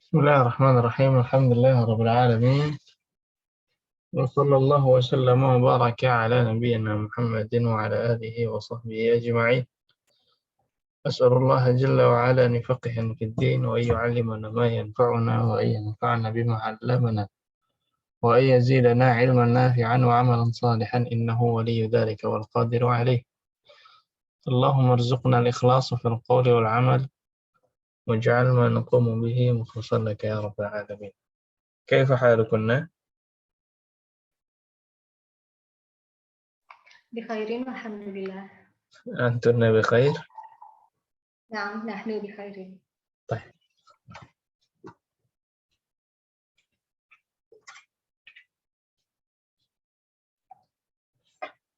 بسم الله الرحمن الرحيم. الحمد لله رب العالمين، وصلى الله وسلم وبارك على نبينا محمد وعلى آله وصحبه أجمعين. أسأل الله جل وعلا أن يفقهنا في الدين، وأن يعلمنا ما ينفعنا، وأن ينفعنا بما علمنا، وأن يزيدنا علما نافعا وعملا صالحا، إنه ولي ذلك والقادر عليه. اللهم ارزقنا الإخلاص في القول والعمل، واجعل ما نقوم به مخلصا لك يا رب العالمين. كيف حالكن؟ بخير والحمد لله. أنتن بخير؟ نعم، نحن بخير. طيب.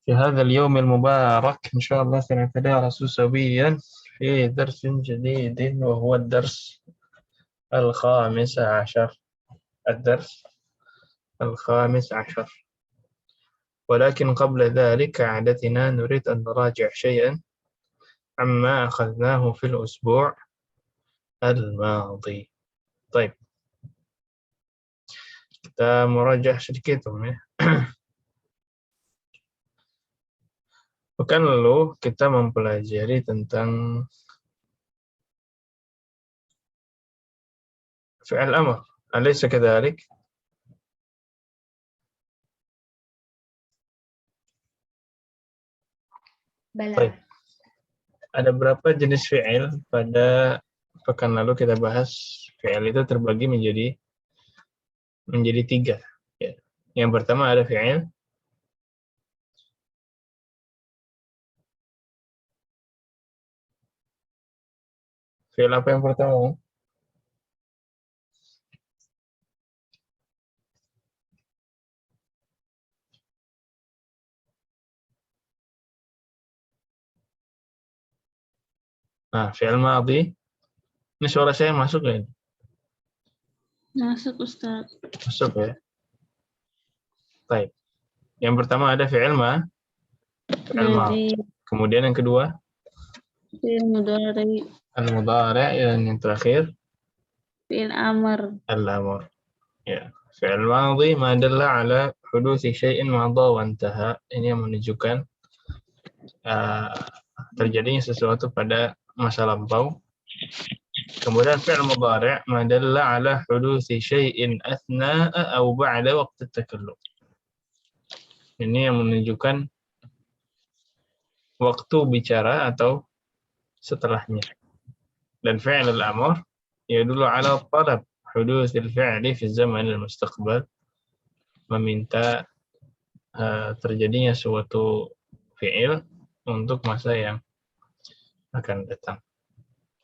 في هذا اليوم المبارك إن شاء الله سنتدارس سويا في درس جديد، وهو الدرس الخامس عشر. الدرس الخامس عشر. ولكن قبل ذلك كعادتنا نريد أن نراجع شيئا عما أخذناه في الأسبوع الماضي. طيب, kita meraja sedikit ya. Pekan lalu kita mempelajari tentang fi'il amr. Alaysa kadhalik? Baik. Ada berapa jenis fi'il? Pada pekan lalu kita bahas fi'il itu terbagi menjadi tiga. Ya. Yang pertama ada fi'il apa yang pertama? Nah, fi'il madhi. Ini suara saya masuk ya? Masuk, Ustaz. Masuk ya. Baik. Yang pertama ada fi'il madhi. Kemudian yang kedua Fi'il mudhari. al-mudhari', dan yang terakhir Fi'il amr. al-amr. Ya. Fi'il madhi ma dalla ala hudusi syai'in madha wa intaha. Ini yang menunjukkan terjadinya sesuatu pada masa lampau. Kemudian fi'il mudhari' ma dalla ala hudusi syai'in athna'a aw ba'da waqti at-takallum. Ini yang menunjukkan waktu bicara atau setelahnya. Dan fi'il al-amr yadullu ala talab hudusil fi'li fi zaman al-mustaqbal, meminta terjadinya suatu fi'il untuk masa yang akan datang.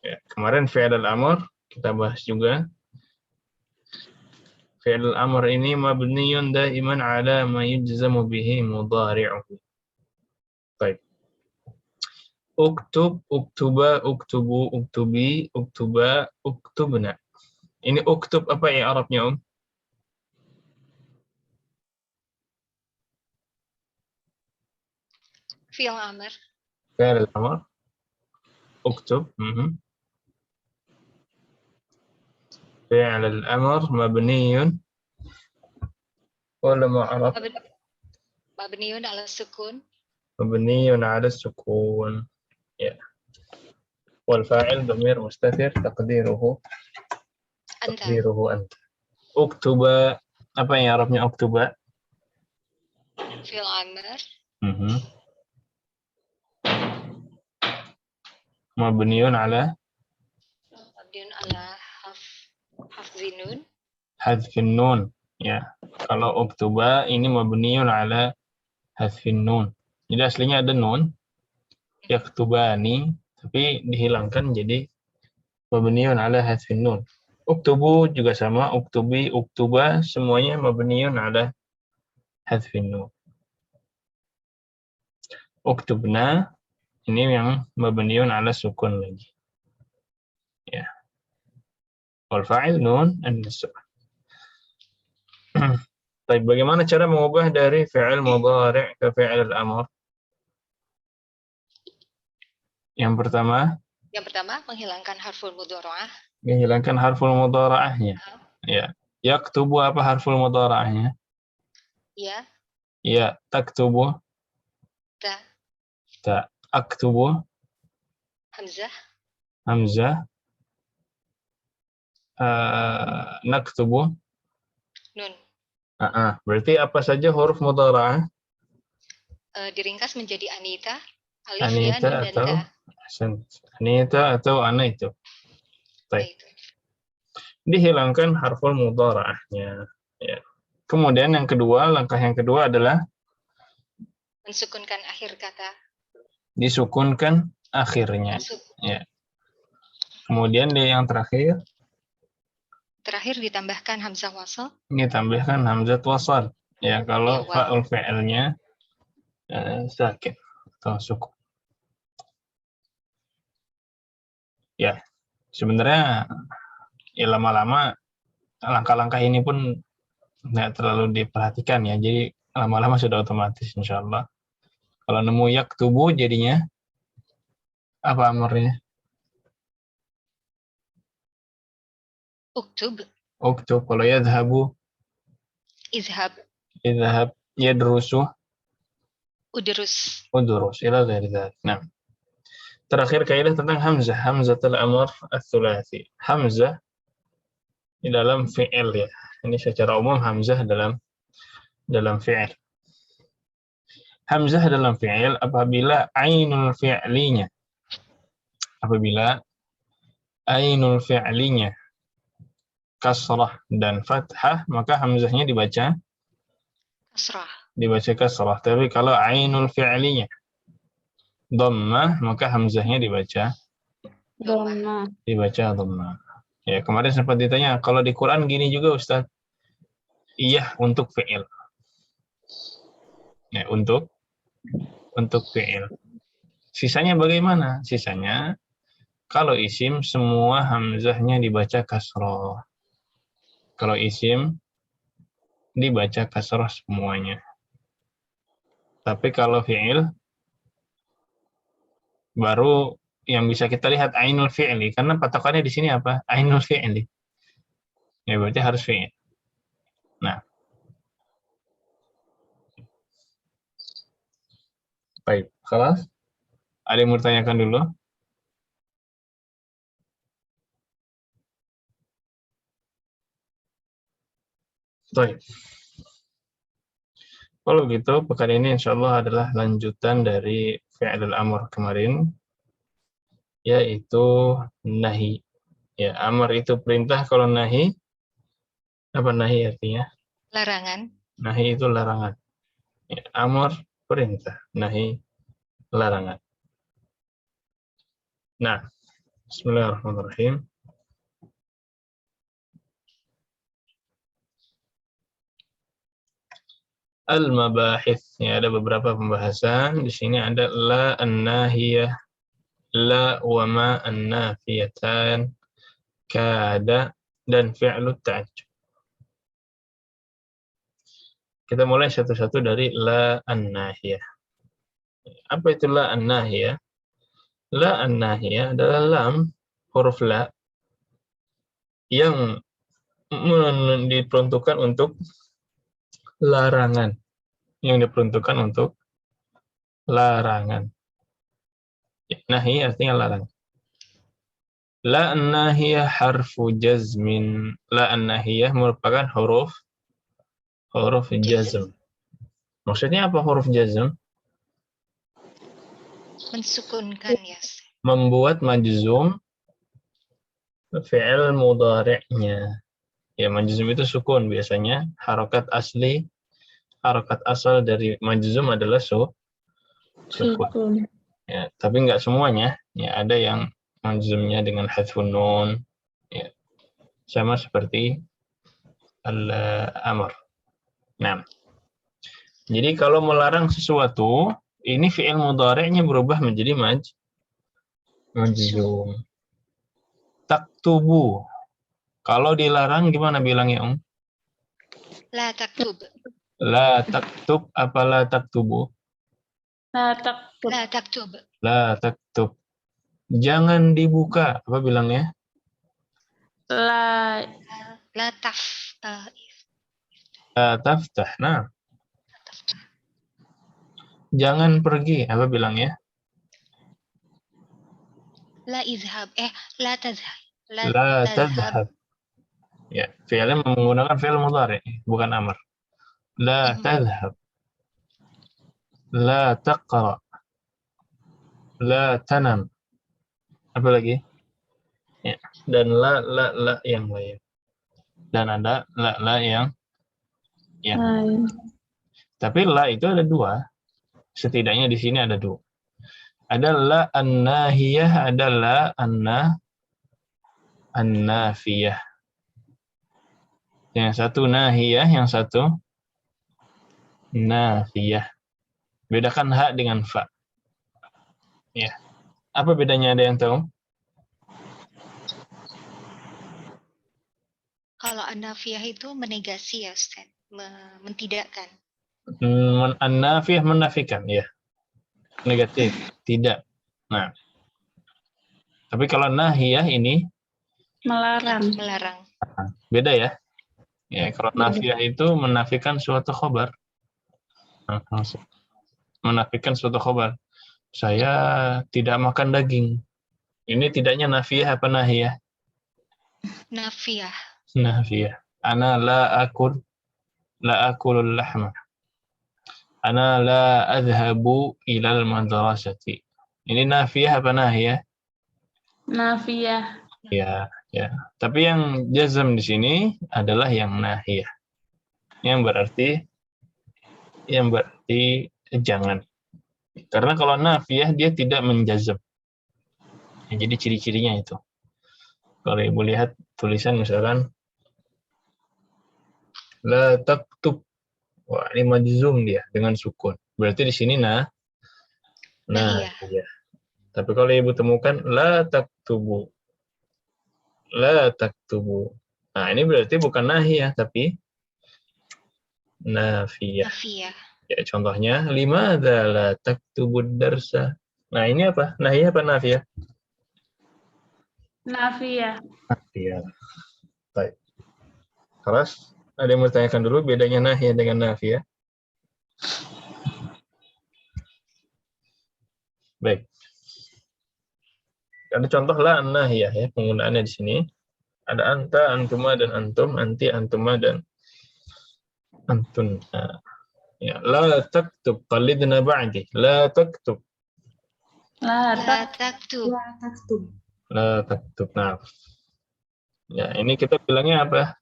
Ya, kemarin fi'il al-amr kita bahas juga. Fi'il al-amr ini mabniyun daiman ala ma yujzamu bihi mudhari'uhu. Baik. Uktub, uktuba, uktubu, uktubi, uktuba, uktubna. Ini uktub apa ya Arabnya, Fi'il amr. Fi'il al-amr. اكتب. فعل الأمر مبني ولا معرب؟ مبني على السكون. مبني على السكون. والفاعل ضمير مستتر تقديره أنت. اكتب apa yang Arabnya uktuba? Fi'il amr. مبني على حذف النون. Ya, kalau uktuba ini mabniun ala hadfin nun. Jadi aslinya ada nun yaktubani, tapi dihilangkan jadi mabniun ala hadfin nun. Uktubu juga sama, uktubi, uktuba, semuanya mabniun ala hadfin nun. Uktubna ini yang mabniun ala sukun lagi. Ya. Wal fa'il nun an-nisb. Baik, bagaimana cara mengubah dari fi'il mudhari' ke fi'il al-amr? Yang pertama, menghilangkan harful mudhara'ah. Hilangkan harful mudhara'ahnya. Ya. Yaktubu apa harful mudhara'ahnya? Ya, Ya, taktubu, ta, ta, aktubu, hamzah, hamzah, naktubu. nun. Berarti apa saja huruf mudhara'ah? Diringkas menjadi Anita, alif, ya, Anita nun, dan atau ta. Anita atau ana itu. Ya, Baik. itu. Dihilangkan harful mudhara'ahnya. Ya. Kemudian yang kedua, langkah yang kedua adalah Mensukunkan akhir kata. disukunkan akhirnya. Ya. Kemudian yang terakhir, Terakhir ditambahkan hamzah wasal. ini tambahkan hamzah wasal. Ya, kalau Ya, wow. fa'ul fi'ilnya sakit atau sukun. Ya, sebenarnya ya lama-lama langkah-langkah ini pun nggak terlalu diperhatikan ya. Jadi lama-lama sudah otomatis insya Allah. Kalau nemu yaktubu jadinya apa amrnya? Uktub, Uktub. Kalau yadhabu, izhab, yadrusu, udrus. udurus. Ila dari dzalik. Nah, terakhir kaidah tentang hamzah. Hamzatul amr ats-tsulats. Hamzah di dalam fi'il ya. Ini secara umum hamzah dalam fi'il. Hamzah dalam fi'il apabila ainul fi'linya. Apabila ainul fi'linya kasrah dan fathah, maka hamzahnya dibaca Kasrah. kasrah. Tapi kalau ainul fi'linya dhammah, maka hamzahnya dibaca Doma. dhammah. Ya, kemarin sempat ditanya, kalau di Quran gini juga Ustaz. Iya, untuk fi'il. Ya, untuk fi'il. Sisanya bagaimana? Sisanya kalau isim semua hamzahnya dibaca kasrah. Kalau isim dibaca kasrah semuanya. Tapi kalau fi'il baru yang bisa kita lihat ainul fi'li, karena patokannya di sini apa? Ainul fi'li. Ya berarti harus fi'il. Nah. Baik, kelas. Ada yang mau tanyakan dulu? Baik. Kalau gitu, pekan ini insya Allah adalah lanjutan dari fi'lul amr kemarin, yaitu nahi. Ya, amr itu perintah, kalau nahi, apa nahi artinya? Larangan. Nahi itu larangan. Ya, amr perintah, nahi larangan. Nah, bismillahirrahmanirrahim. Al-mabahith, ya, ada beberapa pembahasan. Di sini ada la an-nahiyah, la wa ma an-nafiyatan, kada, dan fi'lu ta'ajjub. Kita mulai satu-satu dari la an-nahiyah. Apa itu la an-nahiyah? La an-nahiyah adalah lam, huruf la, yang diperuntukkan untuk larangan. Yang diperuntukkan untuk larangan. Nahi artinya larang. La an-nahiyah harfu jazmin. La an-nahiyah merupakan huruf jazm. Maksudnya apa huruf jazm? Mensukunkan, ya. Membuat majzum fi'il mudhari'nya. Ya, majzum itu sukun biasanya. Harokat asal dari majzum adalah sukun. Ya, tapi nggak semuanya. Ya, ada yang majzumnya dengan hadfun nun. Ya, sama seperti al-amr. Nah, jadi kalau melarang sesuatu, ini fi'il mudhari'nya berubah menjadi majzum. Taktubu. Kalau dilarang gimana bilangnya, La taktub. La taktub apa la taktubu? La taktub. La taktub. La taktub. Jangan dibuka. Apa bilangnya? La La taf. La taftah. Nah, jangan pergi. Apa bilangnya? La izhab. La tazhab. La tazhab. tadhhab. Ya, fi'ilnya menggunakan fi'il mudhari, bukan amr. La tadhhab. La taqra. La tanam. Apa lagi? Ya. Dan la yang lain. Dan ada la yang lain. tapi la itu ada dua. Setidaknya di sini ada dua. Ada la an-nahiyah, ada la an-nafiyah. Yang satu nahiyah, yang satu nafiyah. Bedakan ha dengan fa. Ya. Apa bedanya, ada yang tahu? Kalau an-nafiyah itu menegasi ya Ustaz. Mentidakkan. An-nafiyah menafikan, ya. Negatif, tidak. Nah. Tapi kalau nahiyah ini Melarang. Melarang. beda ya. Ya, kalau nafiyah itu menafikan suatu khobar. Menafikan suatu khobar. Saya tidak makan daging. Ini tidaknya nafiyah apa nahiyah? Nafiyah. Nafiyah. Ana la akulul lahma. Ana la adhabu ilal madrasati. Ini nafiyah apa nahiyah? Nafiyah. Ya, ya. Tapi yang jazm di sini adalah yang nahiyah. Yang berarti jangan. Karena kalau nafiyah dia tidak menjazm. Ya, jadi ciri-cirinya itu. Kalau Ibu lihat tulisan misalkan la taktub. Wah, ini majzum dia dengan sukun. Berarti di sini Nahiyah. iya. Tapi kalau Ibu temukan la taktubu. La taktubu. Nah, ini berarti bukan nahiyah tapi nafiyah. Nafiyah. Ya, contohnya limadza la taktubud darsa. Nah, ini apa? Nahiyah apa nafiyah? Nafiyah. Nafiyah. Baik. Kelas, ada yang mau tanyakan dulu bedanya nahiyah dengan nafiyah? Baik. Ada contoh la nahiyah ya, penggunaannya di sini. Ada anta, antuma, dan antum, anti, antuma, dan antun. Ya, la taktub, qalidna ba'di. La taktub. La La taktub. La taktub. Nah. Ya, ini kita bilangnya apa?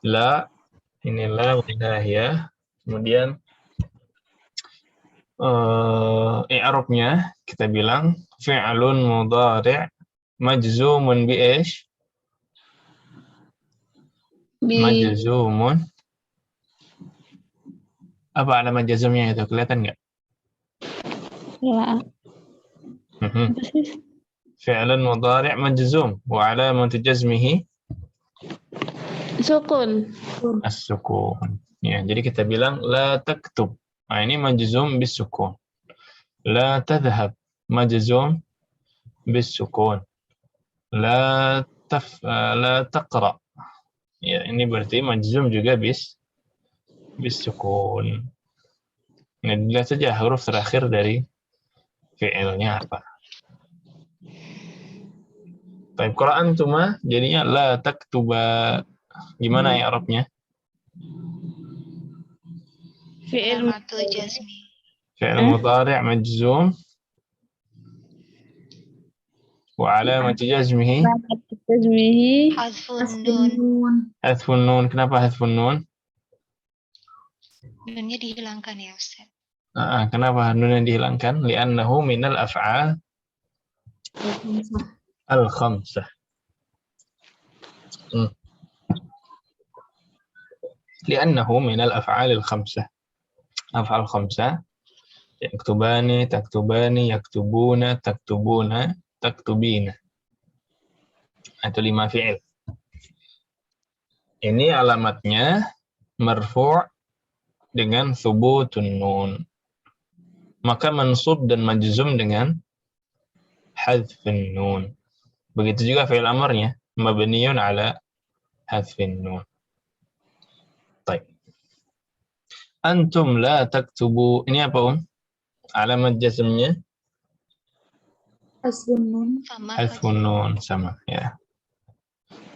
La, ini la nahiyah. Kemudian i'rabnya kita bilang fi'lun mudhari' majzumun bi ish? Majzumun. Apa alamat jazmnya itu? Kelihatan nggak? La. Fi'lun mudhari' majzum wa alamatu jazmihi Sukun. as-sukun. Ya, jadi kita bilang la taktub. Nah, ini majzum bis sukun. La tadhhab majzum bis sukun. La taqra. Ya, ini berarti majzum juga bis sukun. Nah, dilihat saja huruf terakhir dari fi'ilnya apa. Baik, kalau antuma jadinya la taktuba. Gimana ya Arabnya? Fi'il Alamatul jazmi. Fi'il mudhari' majzum wa alamati jazmihi jazmihi Hazfun nun. hadfun nun. Kenapa hadfun nun? Nunnya dihilangkan ya Ustaz. Kenapa nunnya dihilangkan? Li'annahu minal af'al al-khamsah. Li'annahu minal af'al al-khamsah. Af'al khamsah. Yaktubani, taktubani, yaktubuna, taktubuna, taktubina. Itu 5 fi'il. Ini alamatnya marfu' dengan thubutun nun. Maka mansub dan majzum dengan hadfun nun. Begitu juga fi'il amarnya. mabniyun ala hadfin nun. Baik. Antum la taktubu. Ini apa, alamat jazmnya? Hasbun nun. Sama Hadfun nun, sama ya.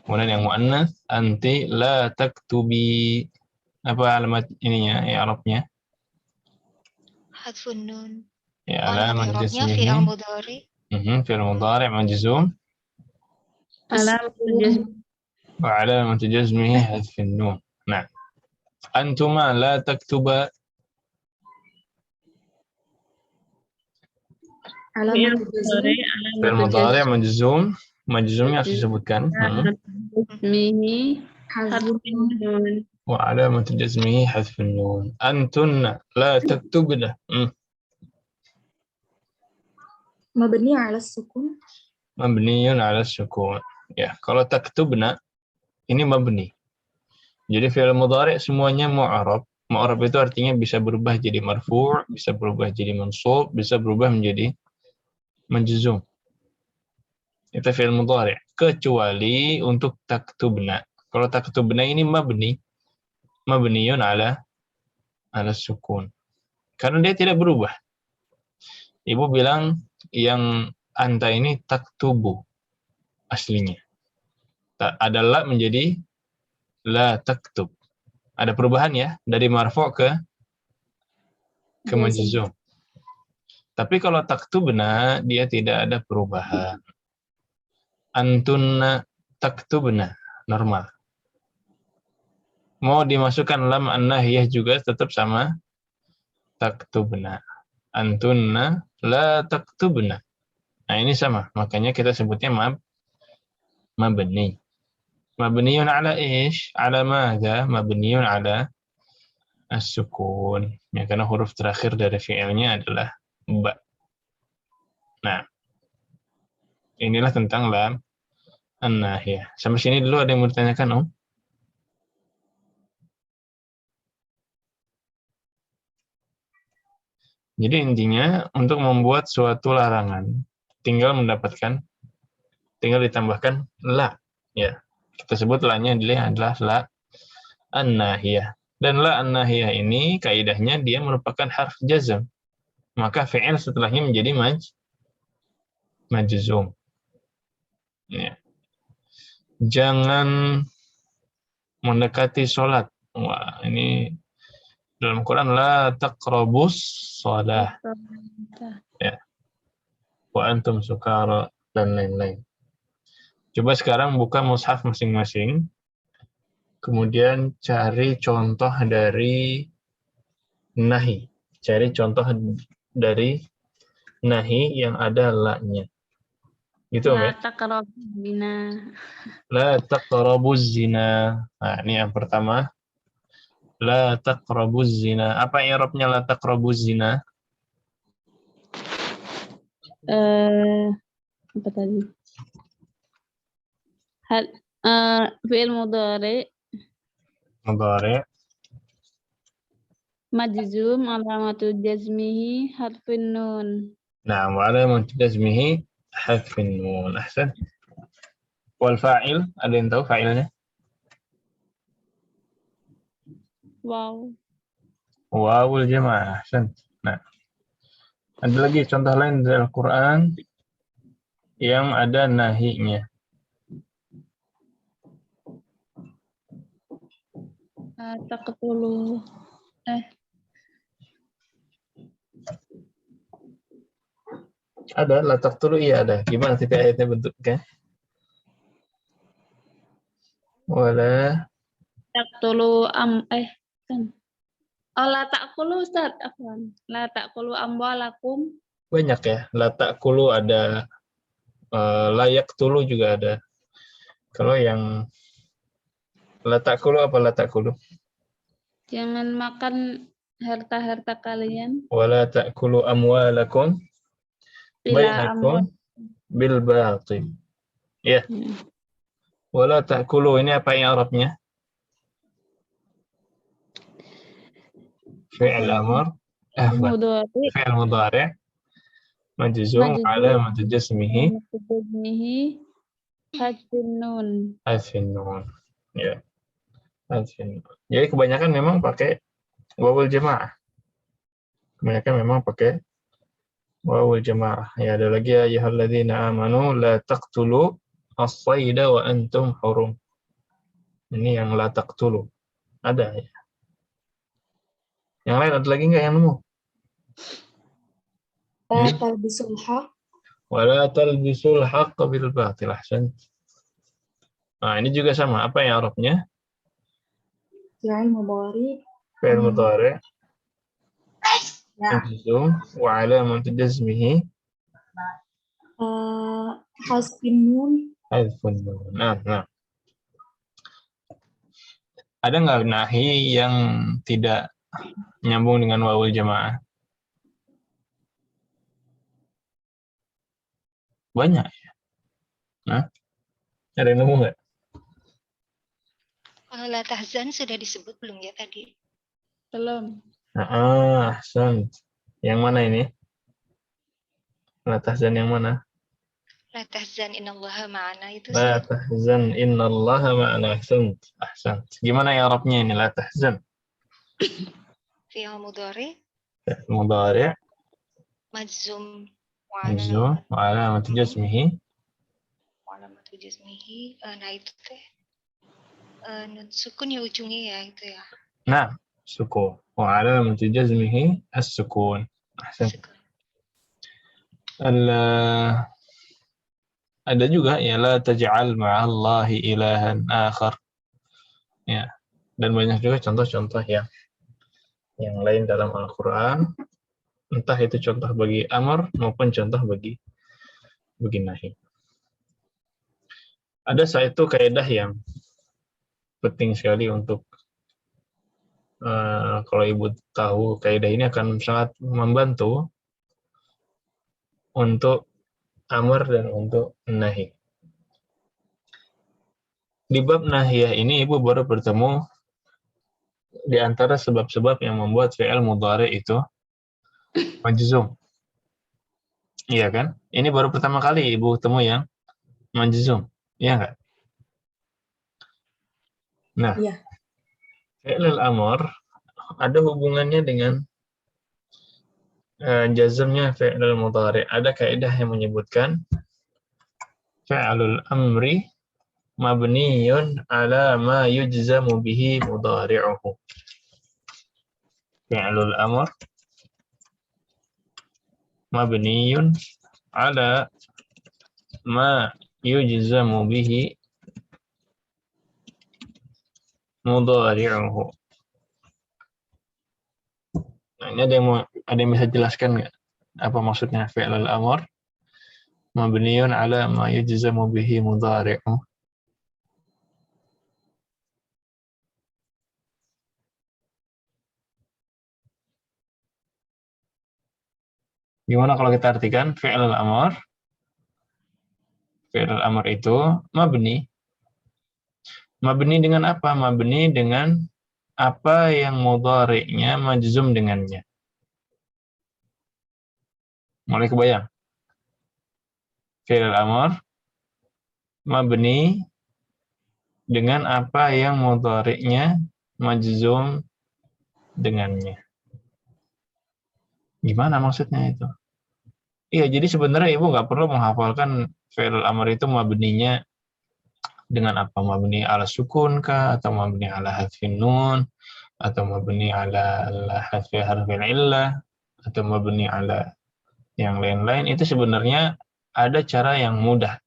Kemudian yang muannas, anti la taktubi. Apa alamat ininya, i'rabnya? hadfun nun. Ya, Alamat alamat i'rabnya jazmihi. fi'il mudhari. Fi'il mudhari' majzum. Alamat jazm. Wa alamat jazmihi hadfun nun. Nah, antuma la taktuba. Alamat Mudhari, Fi'il mudhari' majzum. Majzumnya harus disebutkan. jazmihi Hasbun harfun nun. Wa alamat jazmihi hadfun nun. Antunna la taktubna. mabni ala sukun. Mabniyun ala sukun. Ya, kalau taktubna ini mabni. Jadi fi'il mudhari' semuanya mu'arab. Mu'arab itu artinya bisa berubah jadi marfu', bisa berubah jadi mansub, bisa berubah menjadi majzum. Itu fi'il mudhari'. Kecuali untuk taktubna. Kalau taktubna ini mabni. Mabniyun ala sukun. Karena dia tidak berubah. Ibu bilang yang anta ini taktubu aslinya. Ada la menjadi la taktub. Ada perubahan ya dari marfu' ke majzum. Tapi kalau taktubna dia tidak ada perubahan. Antunna taktubna normal. Mau dimasukkan lam an-nahiyah juga tetap sama taktubna. Antunna la taktubna. Nah, ini sama. Makanya kita sebutnya mabni. Mabniyun ala ish? Ala madza? Mabniyun ala as-sukun. Ya, karena huruf terakhir dari fi'ilnya adalah ba. Nah, inilah tentang lam an-nahiyah. Sampai sini dulu ada yang mau ditanyakan, Om? Jadi intinya untuk membuat suatu larangan tinggal ditambahkan la. Ya, kita sebut la-nya adalah la an-nahiyah. Dan la an-nahiyah ini kaidahnya dia merupakan harf jazm. Maka fi'il setelahnya menjadi majzum. Ya. Jangan mendekati sholat. Wah, ini dalam Quran la taqrabus shalah. Ya. Wa antum sukara dan lain-lain. Coba sekarang buka mushaf masing-masing. Kemudian cari contoh dari nahi. Cari contoh dari nahi yang ada la-nya. Gitu, La ya? taqrabuna. La taqrabuz zina. Nah, ini yang pertama. La taqrabuz zina. Apa i'rabnya la taqrabuz zina? Apa tadi? Fi'il mudhari Mudhari'. majzum alamatu jazmihi harfun nun. Nah, wa alamat jazmihi hadfun nun. Ahsan. Wal fa'il, ada yang tahu fa'ilnya? Wow. Wawul jamaah. Ahsan. Nah, ada lagi contoh lain dari Al-Quran yang ada nahinya. Taqtulu. Ada, la taqtulu, iya ada. Gimana tipe ayatnya bentuknya? Wala Taqtulu kan. Oh, la taqulu Ustaz, afwan. La taqulu amwalakum. banyak ya. La taqulu ada, layak tulu juga ada. Kalau yang la taqulu apa la taqulu? Jangan makan harta-harta kalian. Wala taqulu amwalakum bainakum bil batil. Ya. Wala ta'kulu ini apa yang Arabnya? Fi'il amr. Fi'il mudhari' majzum alamat jazmihi Hadfun nun. Hadfin nun. Ya, hadfin nun. Jadi kebanyakan memang pakai wawul jamaah. Kebanyakan memang pakai wawul jamaah. Ya, ada lagi ya ayyuhalladzina amanu la taqtulu as-sayda wa antum hurum. Ini yang la taqtulu. Ada ya. Yang lain ada lagi nggak yang nemu? La talbisul haq. Wala talbisul haqqa bil batil. Ahsan. Nah, ini juga sama. Apa yang Arabnya? Fi'il mudhari. Fi'il mudhari. Majzum wa alamatu jazmihi Hasbin nun. hadfun nun. Nah. Ada nggak nahi yang tidak nyambung dengan wawul jamaah? Banyak ya. Nah, ada yang nemu nggak? Kalau la tahzan sudah disebut belum ya tadi? Belum. Ahsan. Yang mana ini? La tahzan yang mana? La tahzan innallaha ma'ana itu La tahzan innallaha ma'ana. Ahsan. Gimana ya Arabnya ini la tahzan? fi'il mudhari Mudhari' majzum majzum wa alamatu jazmihi alamatu jazmihi. Nah itu teh nun sukun ya ujungnya ya itu ya. nah sukun wa alamatu jazmihi as-sukun. Ahsan. Sukun. Ada juga ya la taj'al ma'allahi ilahan akhar. Ya. Dan banyak juga contoh-contoh yang lain dalam Al-Qur'an. Entah itu contoh bagi amar maupun contoh bagi nahi. Ada satu kaidah yang penting sekali untuk kalau ibu tahu kaidah ini akan sangat membantu untuk amar dan untuk nahi. Di bab nahiyah ini ibu baru bertemu di antara sebab-sebab yang membuat fi'il mudhari itu majzum. Iya kan? Ini baru pertama kali ibu temu yang majzum. Iya enggak? Nah, Iya. fi'il amr ada hubungannya dengan jazmnya fi'il mudhari. Ada kaidah yang menyebutkan fi'ilul amri mabniyun ala ma yujzamu bihi mudhari'uhu. Fi'ilul amr mabniyun ala ma yujzamu bihi mudhari'uhu. Nah, ini ada yang bisa jelaskan nggak apa maksudnya fi'ilul amr mabniyun ala ma yujzamu bihi mudhari'uhu? Gimana kalau kita artikan fi'il amr? Fi'il amr itu mabni. Mabni dengan apa? Mabni dengan apa yang mudhari'nya majzum dengannya. Mulai kebayang? Fi'il amr mabni dengan apa yang mudhari'nya majzum dengannya. Gimana maksudnya itu? Iya, jadi sebenarnya ibu nggak perlu menghafalkan fi'il amr itu mabninya dengan apa? Mabni ala sukun kah? Atau mabni ala hadfin nun? Atau mabni ala hadfi harfil illah? Atau mabni ala yang lain-lain? Itu sebenarnya ada cara yang mudah.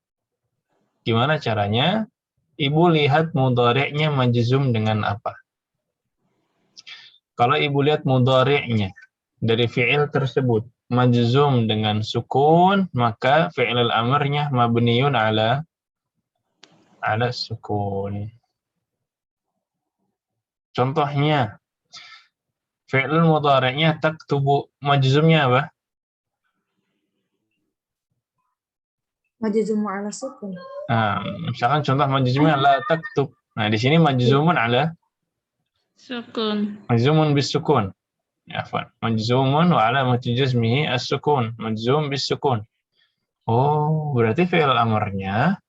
Gimana caranya? Ibu lihat mudhari'nya majzum dengan apa? Kalau ibu lihat mudhari'nya dari fi'il tersebut majzum dengan sukun, maka fi'il amrnya mabniun ala sukun. Contohnya, fi'il mudhari'nya taktubu, majzumnya apa? Majzum ala sukun. Nah, misalkan contoh majzumnya la taktub. Nah, di sini majzumun ala Sukun. majzumun bis sukun. Afwan. Majzumun wa alamatu jazmihi as-sukun. Majzum bis sukun. Oh, berarti fi'il amrnya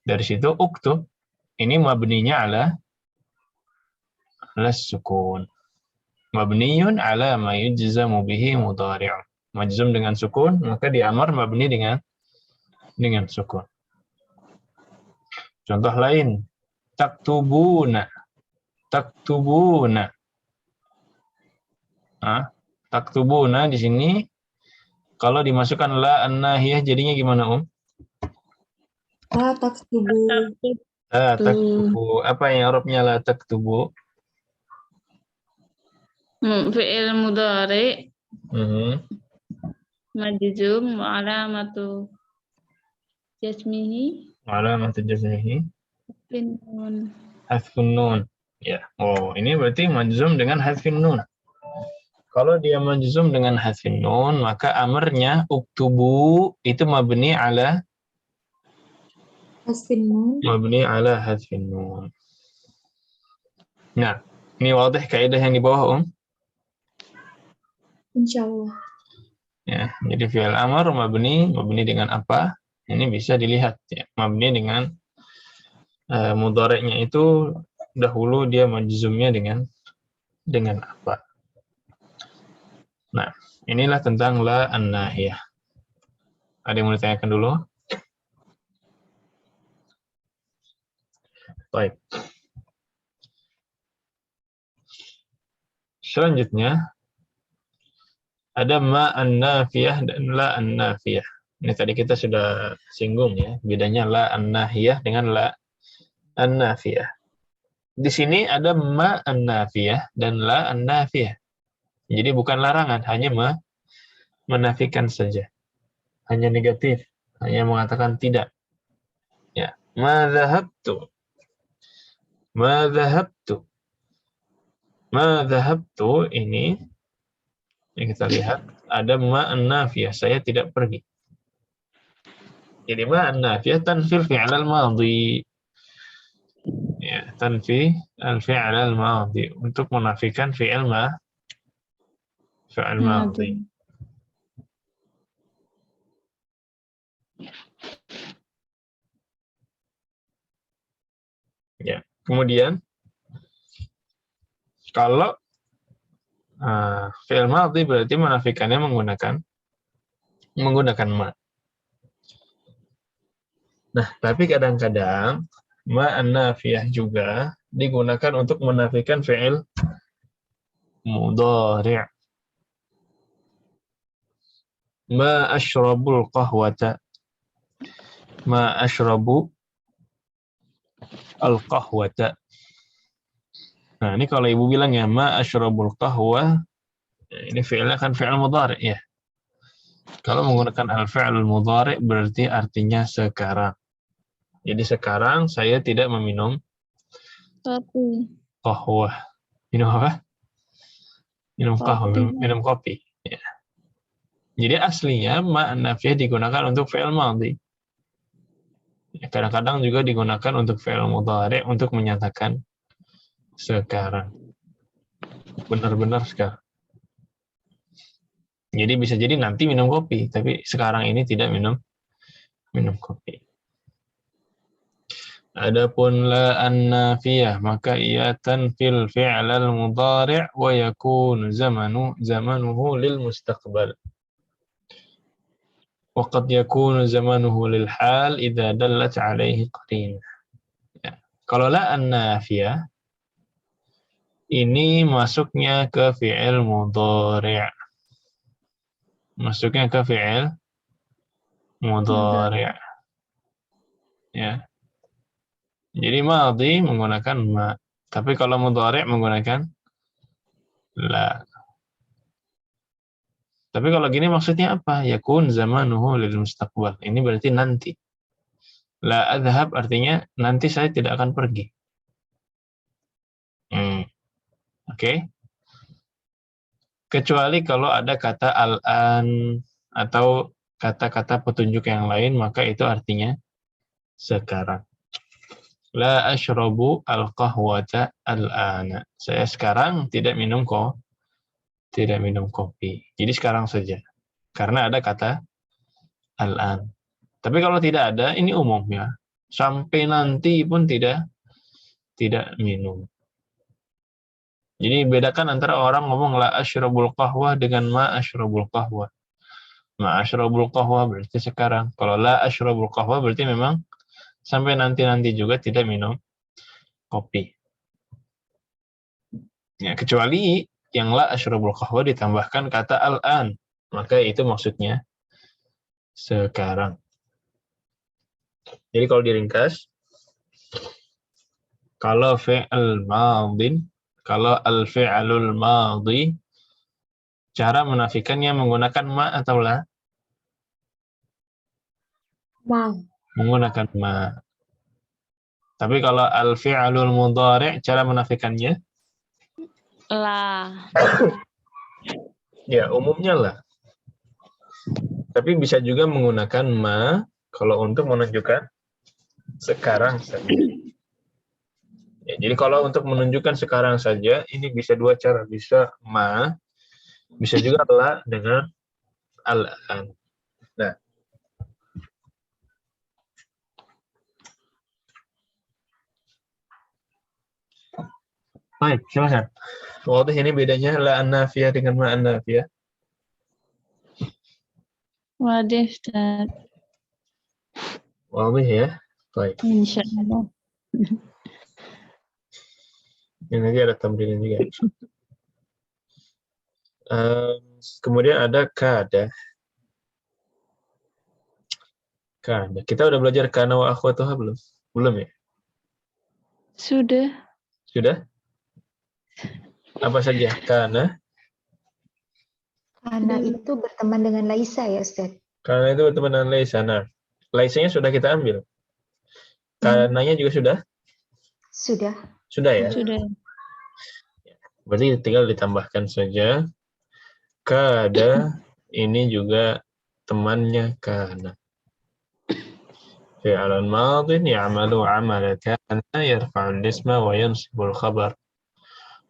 Dari situ uktub ini mabninya ala sukun. Mabniyun ala ma yujzamu bihi mudhari'. Majzum dengan sukun, maka diamar mabni dengan sukun. Contoh lain, taktubuna. Taktubuna. Taktubuna di sini kalau dimasukkan la an-nahiyah jadinya gimana, La taktubu. La taktubu. Apa yang Arabnya la taktubu? Fi'il mudhari Mhm. majzum wa alamatu jasmihi Alamat jazmihi bin nun. hadfun nun. Ya. Oh, ini berarti majzum dengan hadfin nun. Kalau dia majzum dengan hadfin nun, maka amarnya uktubu itu mabni ala Hasfin nun. hadfin nun. Nah, ini wadih kaidah yang di bawah, Insyaallah. Ya, jadi fi'il amar mabni dengan apa? Ini bisa dilihat ya. Mabni dengan mudhari'nya itu dahulu dia majzumnya dengan apa? Nah, inilah tentang la an-nahiyah. Ada yang mau ditanyakan dulu? Baik. Selanjutnya ada ma an-nafiyah dan la an-nafiyah. Ini tadi kita sudah singgung ya, bedanya la an-nahiyah dengan la an-nafiyah. Di sini ada ma an-nafiyah dan la an-nafiyah. Jadi bukan larangan, hanya menafikan saja. Hanya negatif, hanya mengatakan tidak. Ya, ma dhahabtu. Ma dhahabtu. Ma dhahabtu ini yang kita lihat ada ma an-nafiyah, saya tidak pergi. Jadi ma an-nafiyah tanfil fi'l al-madhi. Ya, tanfi al-fi'l al-madhi untuk menafikan fi'il madhi. Ya, kemudian kalau fi'il madhi berarti menafikannya menggunakan ma. Nah, tapi kadang-kadang ma an-nafiyah juga digunakan untuk menafikan fi'il mudhari'. Ma ashrabul qahwata. Ma ashrabu al-qahwata. Nah, ini kalau ibu bilang ya ma ashrabul qahwa, ini fi'ilnya kan fi'il mudhari' ya. Kalau menggunakan al-fi'il mudhari' berarti artinya sekarang. Jadi sekarang saya tidak meminum qahwah. Minum apa? Minum qahwah, minum kopi. Ya. Jadi aslinya ma an-nafiyah digunakan untuk fi'il madhi. Kadang-kadang juga digunakan untuk fi'il mudhari' untuk menyatakan sekarang. Benar-benar sekarang. Jadi bisa jadi nanti minum kopi, tapi sekarang ini tidak minum kopi. Adapun la an-nafiyah maka ia tanfil fi'l al-mudhari' wa yakunu zamanuhu lil mustaqbal. Wa qad yakunu zamanuhu lil hal idza dallat 'alaihi qarinah. Ya. Kalau la an-nafiyah ini masuknya ke fi'il mudhari'. Masuknya ke fi'il mudhari'. Ya. Jadi madhi menggunakan ma, tapi kalau mudhari' menggunakan la. Tapi kalau gini maksudnya apa? Yakun zamanuhu lil mustaqbal. Ini berarti nanti. La adhab artinya nanti saya tidak akan pergi. Oke. Kecuali kalau ada kata al-an atau kata-kata petunjuk yang lain, maka itu artinya sekarang. La ashrabu al-qahwata al-ana. Saya sekarang tidak minum kopi. Jadi sekarang saja. Karena ada kata al-an. Tapi kalau tidak ada, ini umumnya. Sampai nanti pun tidak minum. Jadi bedakan antara orang ngomong la asyrabul qahwah dengan ma asyrabul qahwah. Ma asyrabul qahwah berarti sekarang. Kalau la asyrabul qahwah berarti memang sampai nanti-nanti juga tidak minum kopi. Ya, kecuali yang la asyrabul qahwah ditambahkan kata al-an. Maka itu maksudnya sekarang. Jadi kalau diringkas, kalau fi'al madin, kalau al-fi'alul madhi, cara menafikannya menggunakan ma atau la? Ma. Menggunakan ma. Tapi kalau al-fi'alul mudhari', cara menafikannya? Lah. Ya, umumnya lah. Tapi bisa juga menggunakan ma kalau untuk menunjukkan sekarang saja. Ya, jadi kalau untuk menunjukkan sekarang saja, ini bisa dua cara. Bisa ma, bisa juga la dengan al-an. Nah. Baik, silakan. Waktu ini bedanya la an-nafiyah dengan ma an-nafiyah. Wadih, Ustaz. Wadih ya. Baik. Insyaallah. Ini nanti ada tambahan juga. Kemudian ada kada. Kada. Kita udah belajar kana wa akhwatuha belum? Belum ya? Sudah. Sudah? Apa saja? Kana. Karena itu berteman dengan Laisa ya Ustaz. Kana itu berteman dengan Laisa. Nah, Laisanya sudah kita ambil. Kananya juga sudah? Sudah. Sudah ya? Sudah. Berarti tinggal ditambahkan saja. Kada ini juga temannya kana. Fi'alan madin ya'malu 'amala kana yarfa'ul isma wa yansibul khabar.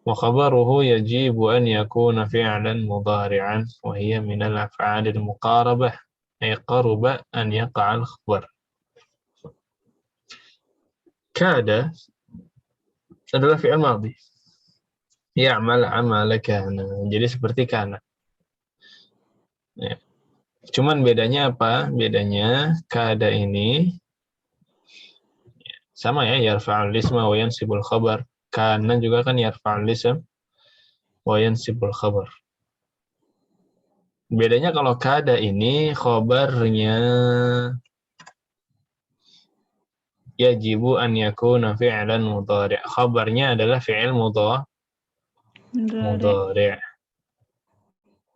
Wa khabaruhu yajibu an yakuna fi'lan mudhari'an wa hiya min al-af'alil muqarabah ay qaruba an yaqa'al khabar. Kada adalah fi'il madhi. Ya'mal 'amala kana. Jadi seperti kana. Ya. Cuman bedanya apa? Bedanya kada ini sama ya, yarfa'ul isma wa yansibul khabar. Kana juga kan yarfa'ul ism wa yansibul khabar. Bedanya kalau kada ini khabarnya yajibu an yakuna fi'lan mudhari'. Khabarnya adalah fi'il mudhari'.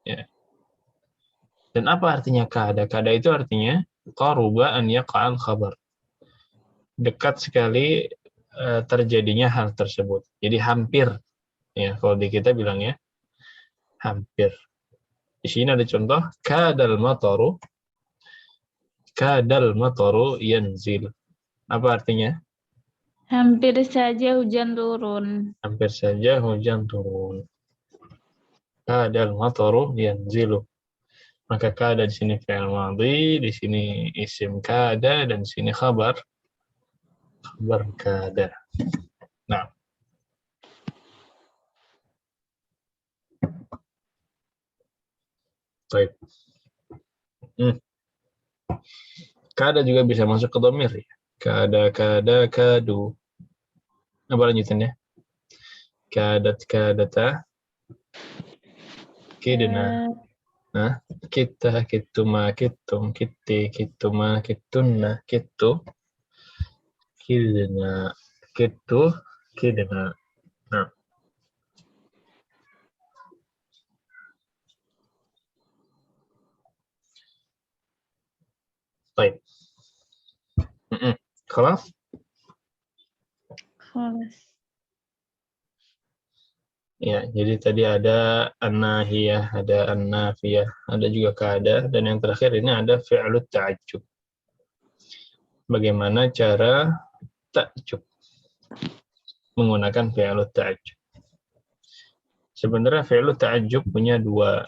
Ya. Dan apa artinya kada? Kada itu artinya qaruba an yaqa'al khabar. Dekat sekali terjadinya hal tersebut. Jadi hampir. Ya, kalau di kita bilangnya hampir. Di sini ada contoh kadal mataru yanzil. Apa artinya? Hampir saja hujan turun. Hampir saja hujan turun. Kadal mataru yanzilu. Maka kada di sini fi'il madhi, di sini isim kada, dan di sini khabar kada. Nah. Baik. Kada juga bisa masuk ke dhamir ya. Kada, kadu. Apa lanjutannya? Kadat, kadata. Kidna. Nah, kita, kituma, kitum, kitti, kituma, kitunna, kitu, kidna, kitu, kidna. Nah. Baik. Kelas? Khalas. Ya, jadi tadi ada an-nahiyah, ada an-nafiyah, ada juga kada, dan yang terakhir ini ada fi'lut ta'ajjub. Bagaimana cara ta'ajjub menggunakan fi'lut ta'ajjub? Sebenarnya fi'lut ta'ajjub punya dua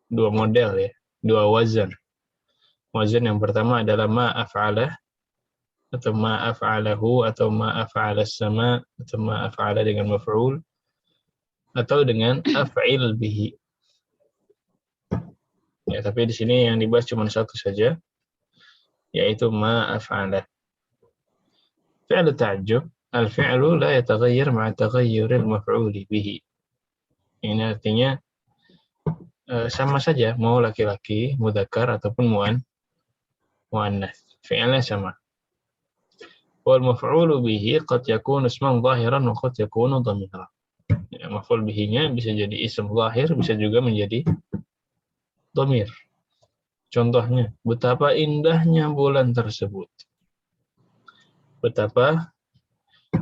model ya, dua wazan. Wazan yang pertama adalah ma af'alah, atau ma af'alahu, atau ma af'alas sama, atau ma af'ala dengan maf'ul, atau dengan af'il bihi. Ya, tapi di sini yang dibahas cuma satu saja, yaitu ma af'alah. Fi'l ta'ajjub, al-fi'lu la yataghayyar ma'a taghayyuril maf'uli bihi. Ini artinya sama saja, mau laki-laki, mudzakkar ataupun muannats. Fi'ilnya sama. Wal maf'ulu bihi qad yakunu isman zahiran wa qad yakunu dhamiran. Ya, maf'ul bihi-nya bisa jadi ism zahir, bisa juga menjadi dhamir. Contohnya, betapa indahnya bulan tersebut. Betapa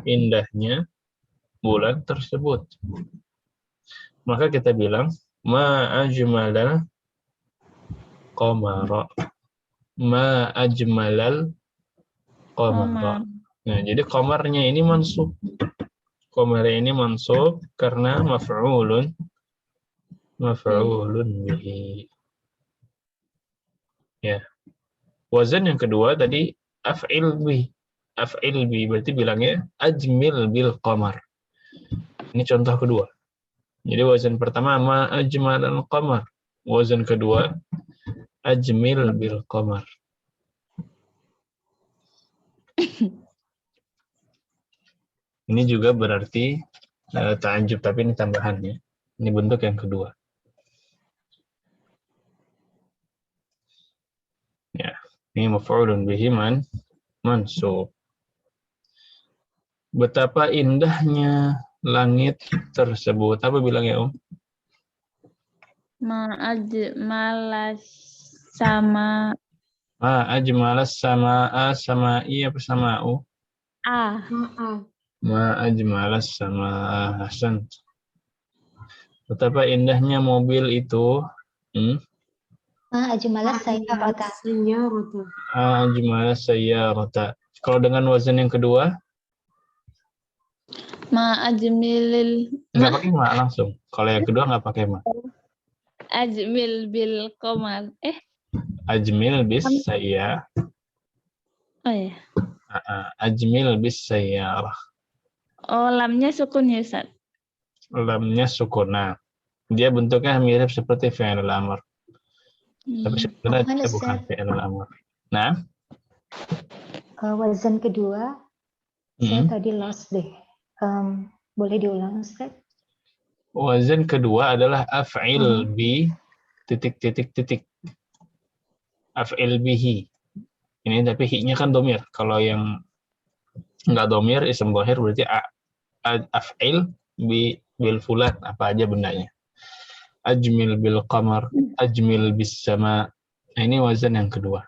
indahnya bulan tersebut. Maka kita bilang ma ajmalal qamara. Ma ajmalal qamara. Nah, jadi qamarnya ini mansub. Qamar ini mansub karena maf'ulun bihi. Ya. Wazan yang kedua tadi af'il bi. Af'il bi berarti bilangnya ajmil bil qamar. Ini contoh kedua. Jadi wazan pertama ma ajmalal qamar. Wazan kedua ajmil bil qamar. Ini juga berarti ta'ajjub, tapi ini tambahannya. Ini bentuk yang kedua. Ya, ini maf'ulun bihi mansub. Betapa indahnya langit tersebut. Apa bilangnya, Ma'ajmalas sama Ma ajmalas sama'a, sama'i apa sama'u? Ma ajmalas sama'a, hasan. Betapa indahnya mobil itu. Ma ajmalas sayyarata. Ajmalas sayyarata. Kalau dengan wazan yang kedua? ma'ajmilil Nggak pakai ma langsung. Kalau yang kedua nggak pakai ma. ajmil bil qamar. Ajmil bis sayyarah. Oh ya. Ajmil bis sayyarah. Oh, lamnya sukun ya, Ustaz? Lamnya sukuna. Dia bentuknya mirip seperti fi'il al-amr. Tapi sebenarnya dia bukan fi'il al-amr. Nah, Wazan kedua, saya tadi lost deh. Boleh diulang, Ustaz? Wazan kedua adalah af'il bi titik. Af'il bihi. Ini tapi hi-nya kan domir. Kalau yang nggak domir, ism zahir berarti af'il bil fulan, apa aja bendanya. Ajmil bil qamar, ajmil bis sama. Nah, ini wazan yang kedua.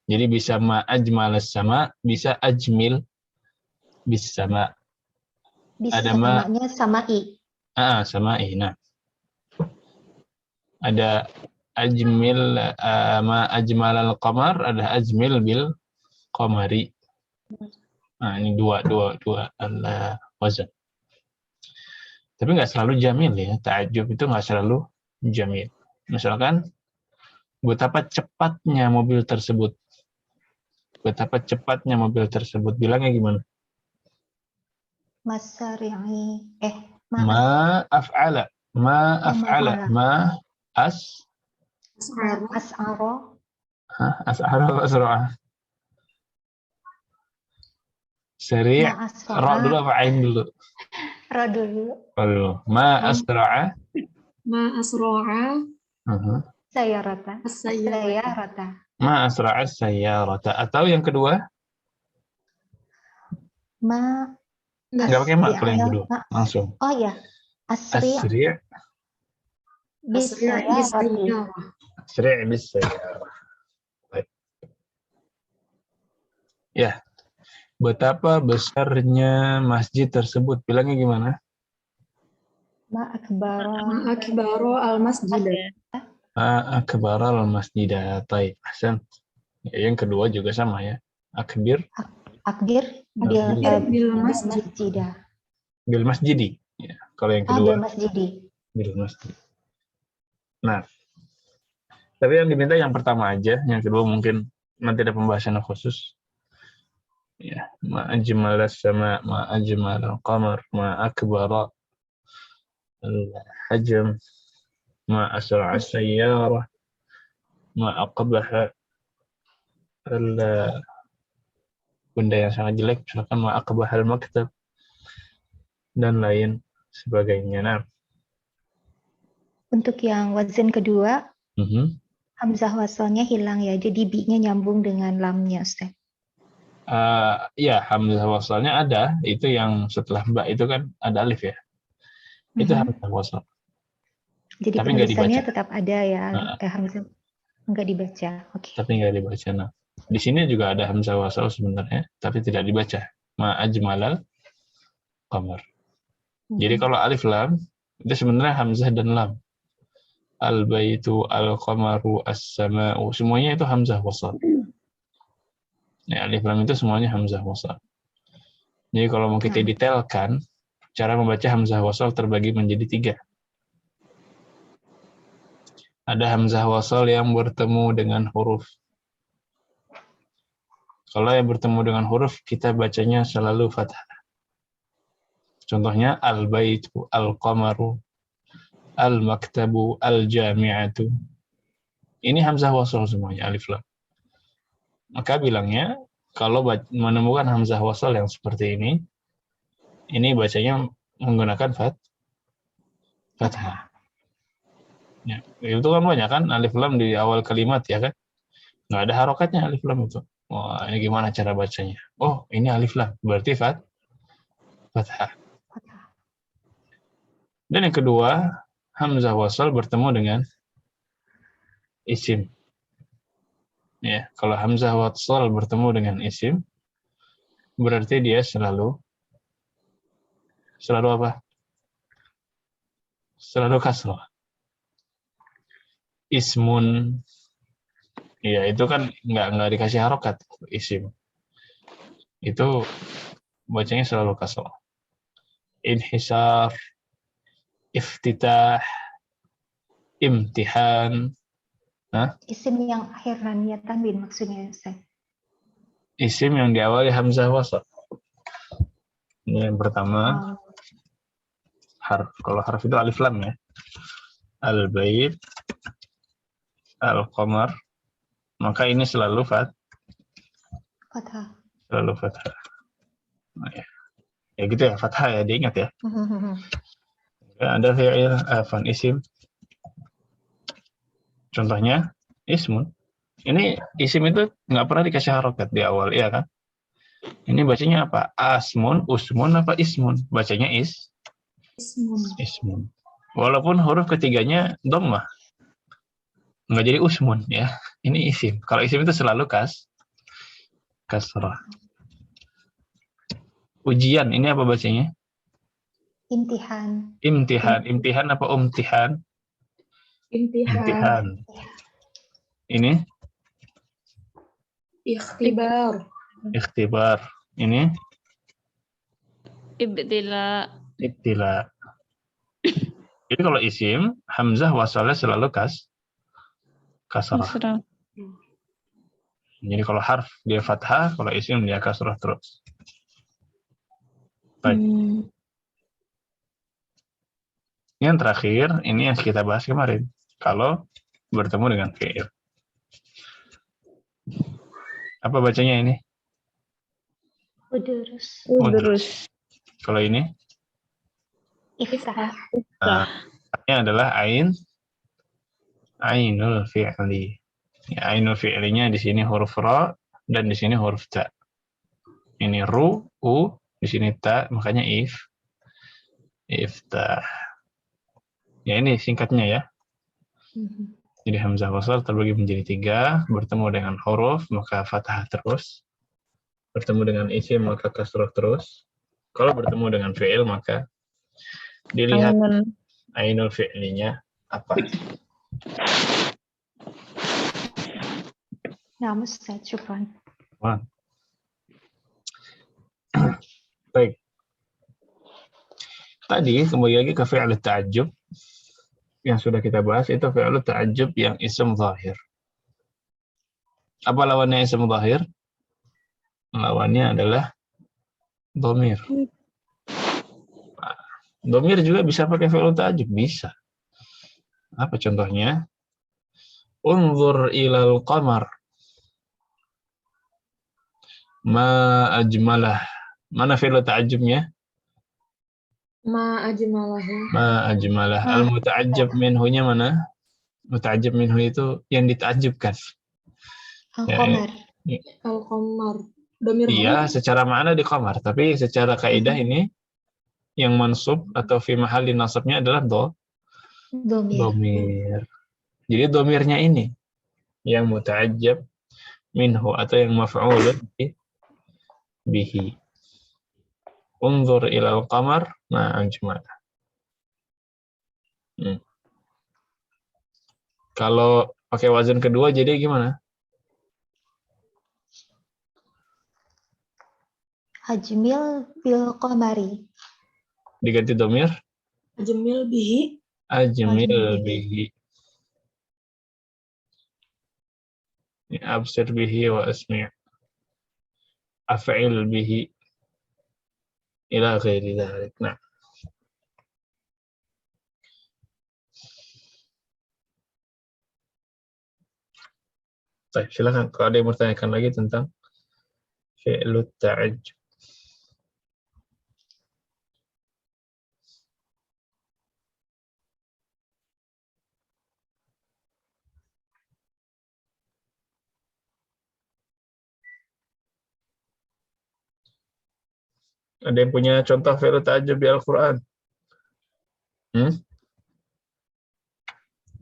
Jadi bisa ma ajmalas sama, bisa ajmil bis sama. Bisa Ada samanya sama'i. Sama'i. Nah, ada ajmil ma ajmalal qamar, ada ajmil bil qamari. Nah, ini dua wazan. Tapi nggak selalu jamil ya. Ta'ajjub itu nggak selalu jamil. Misalkan, betapa cepatnya mobil tersebut. Betapa cepatnya mobil tersebut. Bilangnya gimana? Masari'i. Ma af'ala. Ma af'ala. Ma as'aro. As'ara wa asra'a. Seri'. Ra dulu apa ain dulu? Ra dulu. Ma asra'a. Ma asro'a Sayyarata. Ma asra'a sayyarata. Atau yang kedua? Nggak pakai ma kalau yang kedua. Langsung. Oh ya. Asri' bisayyarati. Asri' bisayyarah. Baik. Ya. Betapa besarnya masjid tersebut. Bilangnya gimana? Ma akbaro al-masjid. Ma akbaro al-masjid. Taib. Ahsan. Ya, yang kedua juga sama ya. Akbir bil masjid. Bil masjidi. Ya, kalau yang kedua. Bil masjidi. Bil masjid. Nah, Tapi yang diminta yang pertama aja, yang kedua mungkin nanti ada pembahasan khusus. Ya, ma ajmal as-sama, ma ajmal al-qamar, ma akbar al-hajm, ma asra' as-sayyarah, ma aqbah benda yang sangat jelek, misalkan ma aqbah al-maktab dan lain sebagainya. Nah, Untuk yang wazan kedua, hamzah wasalnya hilang ya, jadi bi-nya nyambung dengan lamnya, Ustaz. Ya, hamzah wasalnya ada, itu yang setelah mbak itu kan ada alif ya. Itu hamzah wasal. Jadi Tapi nggak penulisannya dibaca. tetap ada ya, hamzah nggak dibaca. Oke. Tapi nggak dibaca. Nah, di sini juga ada hamzah wasal sebenarnya, tapi tidak dibaca. Ma ajmalal qamar. Jadi kalau alif lam itu sebenarnya hamzah dan lam. Al-baitu, al-qamaru, as-sama'u, semuanya itu hamzah wasal. Ya, alif lam itu semuanya hamzah wasal. Jadi kalau mau kita detailkan, cara membaca hamzah wasal terbagi menjadi 3. Ada hamzah wasal yang bertemu dengan huruf. Kalau yang bertemu dengan huruf, kita bacanya selalu fathah. Contohnya al-baitu, al-qamaru, al-maktabu, al-jami'atu. Ini hamzah wasal semuanya, alif lam. Maka bilangnya, kalau menemukan hamzah wasal yang seperti ini bacanya menggunakan fathah. Ya, itu kan banyak kan alif lam di awal kalimat ya kan? Nggak ada harokatnya alif lam itu. Wah, ini gimana cara bacanya? Oh, ini alif lam, berarti fathah. Dan yang kedua, hamzah wasal bertemu dengan isim. Ya, kalau hamzah wasal bertemu dengan isim, berarti dia selalu apa? Selalu kasrah. Ismun, ya itu kan nggak dikasih harokat isim. Itu bacanya selalu kasrah. Inhisar, iftitah, imtihan. Isim yang akhirnya tanwin maksudnya, Ustaz. Isim yang diawali hamzah wasal. Ini yang pertama. Harf. Kalau harf itu alif lam ya. Al-bait, al-qamar. Maka ini selalu Fathah. Selalu fathah. Nah, ya gitu ya, fathah ya, diingat ya. Ada fi'il, isim. Contohnya ismun. Ini isim itu nggak pernah dikasih harokat di awal, ya kan? Ini bacanya apa? Asmun, usmun, apa ismun? Bacanya ismun. Walaupun huruf ketiganya dhammah. Nggak jadi usmun ya. Ini isim. Kalau isim itu selalu kasrah. Ujian, ini apa bacanya? Imtihan. Imtihan apa umtihan? Imtihan. Ini? Ikhtibar. Ini? Ibtila. Jadi kalau isim, hamzah wasalnya selalu kasrah. Jadi kalau harf dia fathah, kalau isim dia kasrah terus. Baik. Yang terakhir, ini yang kita bahas kemarin. Kalau bertemu dengan fi'il. Apa bacanya ini? Udrus. Kalau ini? Iftah. Ini adalah ainul fi'li. Ya, ainul fi'linya di sini huruf ra dan di sini huruf ta. Ini ru, u, di sini ta, makanya iftah. Ya ini singkatnya ya. Jadi hamzah wasal terbagi menjadi 3, bertemu dengan huruf maka fathah terus, bertemu dengan isim maka kasrah terus. Kalau bertemu dengan fi'il maka dilihat ainul fi'linya apa. Nah, Ustaz, syukran. Baik. Tadi kembali lagi ke fi'il ta'ajjub. yang sudah kita bahas itu fi'lu ta'ajjub yang ism zahir. Apa lawannya ism zahir? Lawannya adalah dhamir. Dhamir juga bisa pakai fi'lu ta'ajjub, bisa. Apa contohnya? Unzur ilal qamar. Ma ajmalah. Mana fi'lu ta'ajjubnya? Ma ajmalahu. Ma ajmalah. Al-muta'ajjab minhunya mana? Muta'ajjab minhu itu yang ditakjubkan. Al-Qamar. Al-Qamar. Domir Iya, secara makna di qamar, tapi secara kaidah ini yang mansub atau fi mahalli nasabnya adalah Domir. dhamir. Jadi dhamirnya ini yang muta'ajjab minhu atau yang maf'ulun bihi. Unzur ilal qamar ma ajmalah. Kalau pakai wazan kedua jadi gimana? Ajmil bil qamari. Diganti dhamir? Ajmil bihi. Ajmil bihi. Absir bihi wa asmi'. Af'il bihi. Ila ghairi dzalik. Nah. Baik, silakan kalau ada yang bertanyakan lagi tentang fi'lu ta'ajjub. Ada yang punya contoh fi'lu ta'ajjub di Al-Qur'an?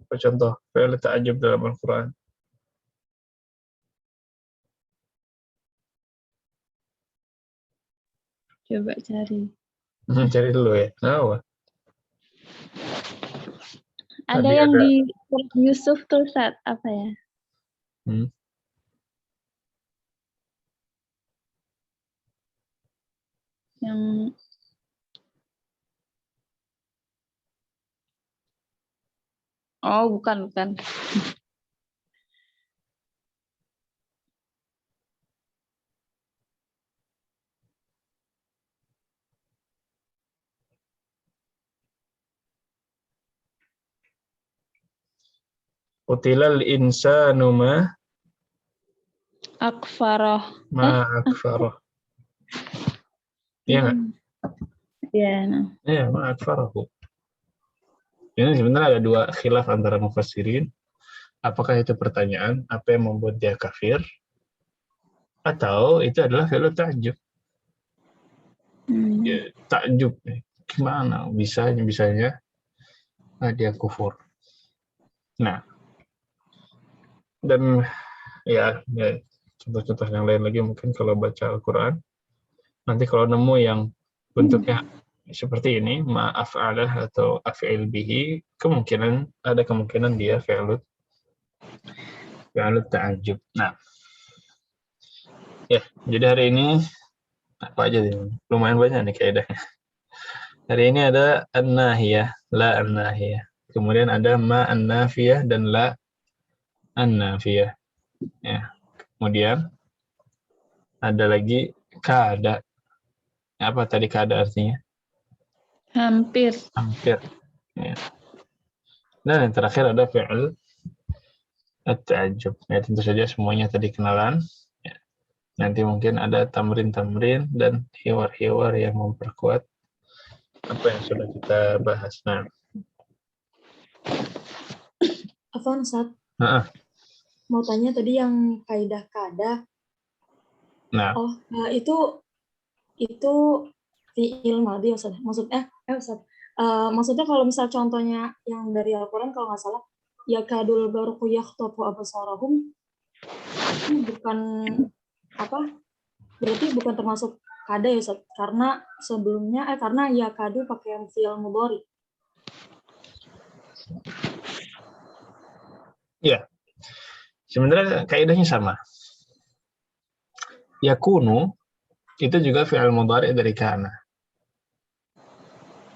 Apa contoh fi'lu ta'ajjub dalam Al-Qur'an? Coba cari. Cari dulu ya. Nah, Ada Tadi yang ada. di surat Yusuf tuh saat apa ya? Yang bukan. Qutilal insanu Akfarah. ma akfarah. Iya nggak? Iya, nah. Iya, ma akfarahu. Ini sebenarnya ada dua khilaf antara mufassirin. Apakah itu pertanyaan, apa yang membuat dia kafir? Atau itu adalah fi'lu ta'ajjub. Ya, takjub. Gimana bisanya dia kufur. Nah, dan ya contoh-contoh yang lain lagi mungkin kalau baca Al-Quran, nanti kalau nemu yang bentuknya seperti ini, ma'af'alah atau af'il bihi, ada kemungkinan dia fi'lu ta'ajjub. Nah, ya, jadi hari ini apa aja nih? Lumayan banyak nih kaidahnya. Hari ini ada an-nahiyah, la an-nahiyah. Kemudian ada ma an-nafiyah dan la an-nafiyah. Ya. Kemudian ada lagi kada. Apa tadi kada artinya? Hampir. Ya. Dan yang terakhir ada fi'il at-ta'ajjub. Ya, tentu saja semuanya tadi kenalan. Ya. Nanti mungkin ada tamrin-tamrin dan hiwar-hiwar yang memperkuat apa yang sudah kita bahas. Nah. Afwan, Ustaz. Nah. Mau tanya tadi yang kaidah kada. Nah. Itu fi'il madhi, Ustaz. Maksudnya, Ustaz. Maksudnya kalau misal contohnya yang dari Al-Quran kalau nggak salah, yakadul barqu yakhtafu absarahum, bukan berarti bukan termasuk kada ya, Ustaz? Karena sebelumnya karena yakadu pakai fi'il mudhari. Ya. Sebenarnya kaidahnya sama. Yakunu itu juga fi'il mudhari dari kana.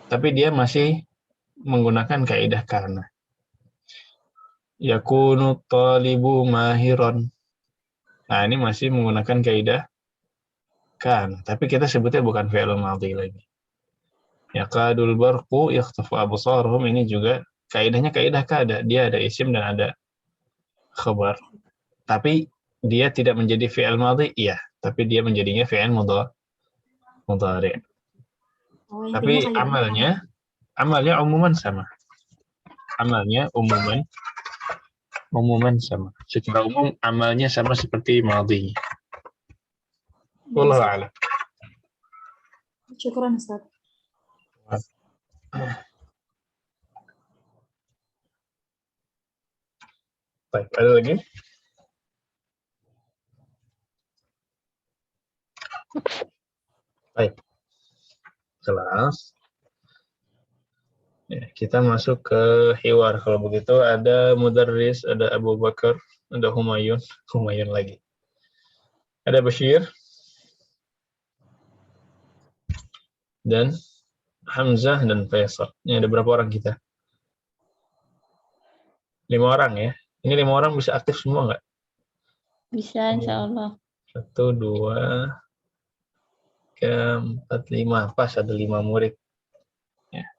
Tapi dia masih menggunakan kaidah kana. yakunu talibu mahiron. Nah, ini masih menggunakan kaidah kan, tapi kita sebutnya bukan fi'il madhi lagi. Yakadul barqu yakhtafu absarhum, ini juga kaidahnya kaidah kada. Dia ada isim dan ada khabar. Tapi dia tidak menjadi fi'il madhi, iya, tapi dia menjadinya fi'il mudhari. Oh, Tapi intinya amalnya umuman sama. Amalnya umuman sama. Secara umum amalnya sama seperti madhinya. Wallahu a'lam. Syukran, Ustaz. Baik, ada lagi? Baik. Kelas. Ya, kita masuk ke hiwar. Kalau begitu ada Mudarris, ada Abu Bakar, ada Humayun lagi. Ada Bashir dan Hamzah dan Faisal. Ini ada berapa orang kita? 5 orang ya. Ini 5 orang bisa aktif semua nggak? Bisa, insya Allah. 1, 2, 3, 4, 5. Pas ada 5 murid. Ya.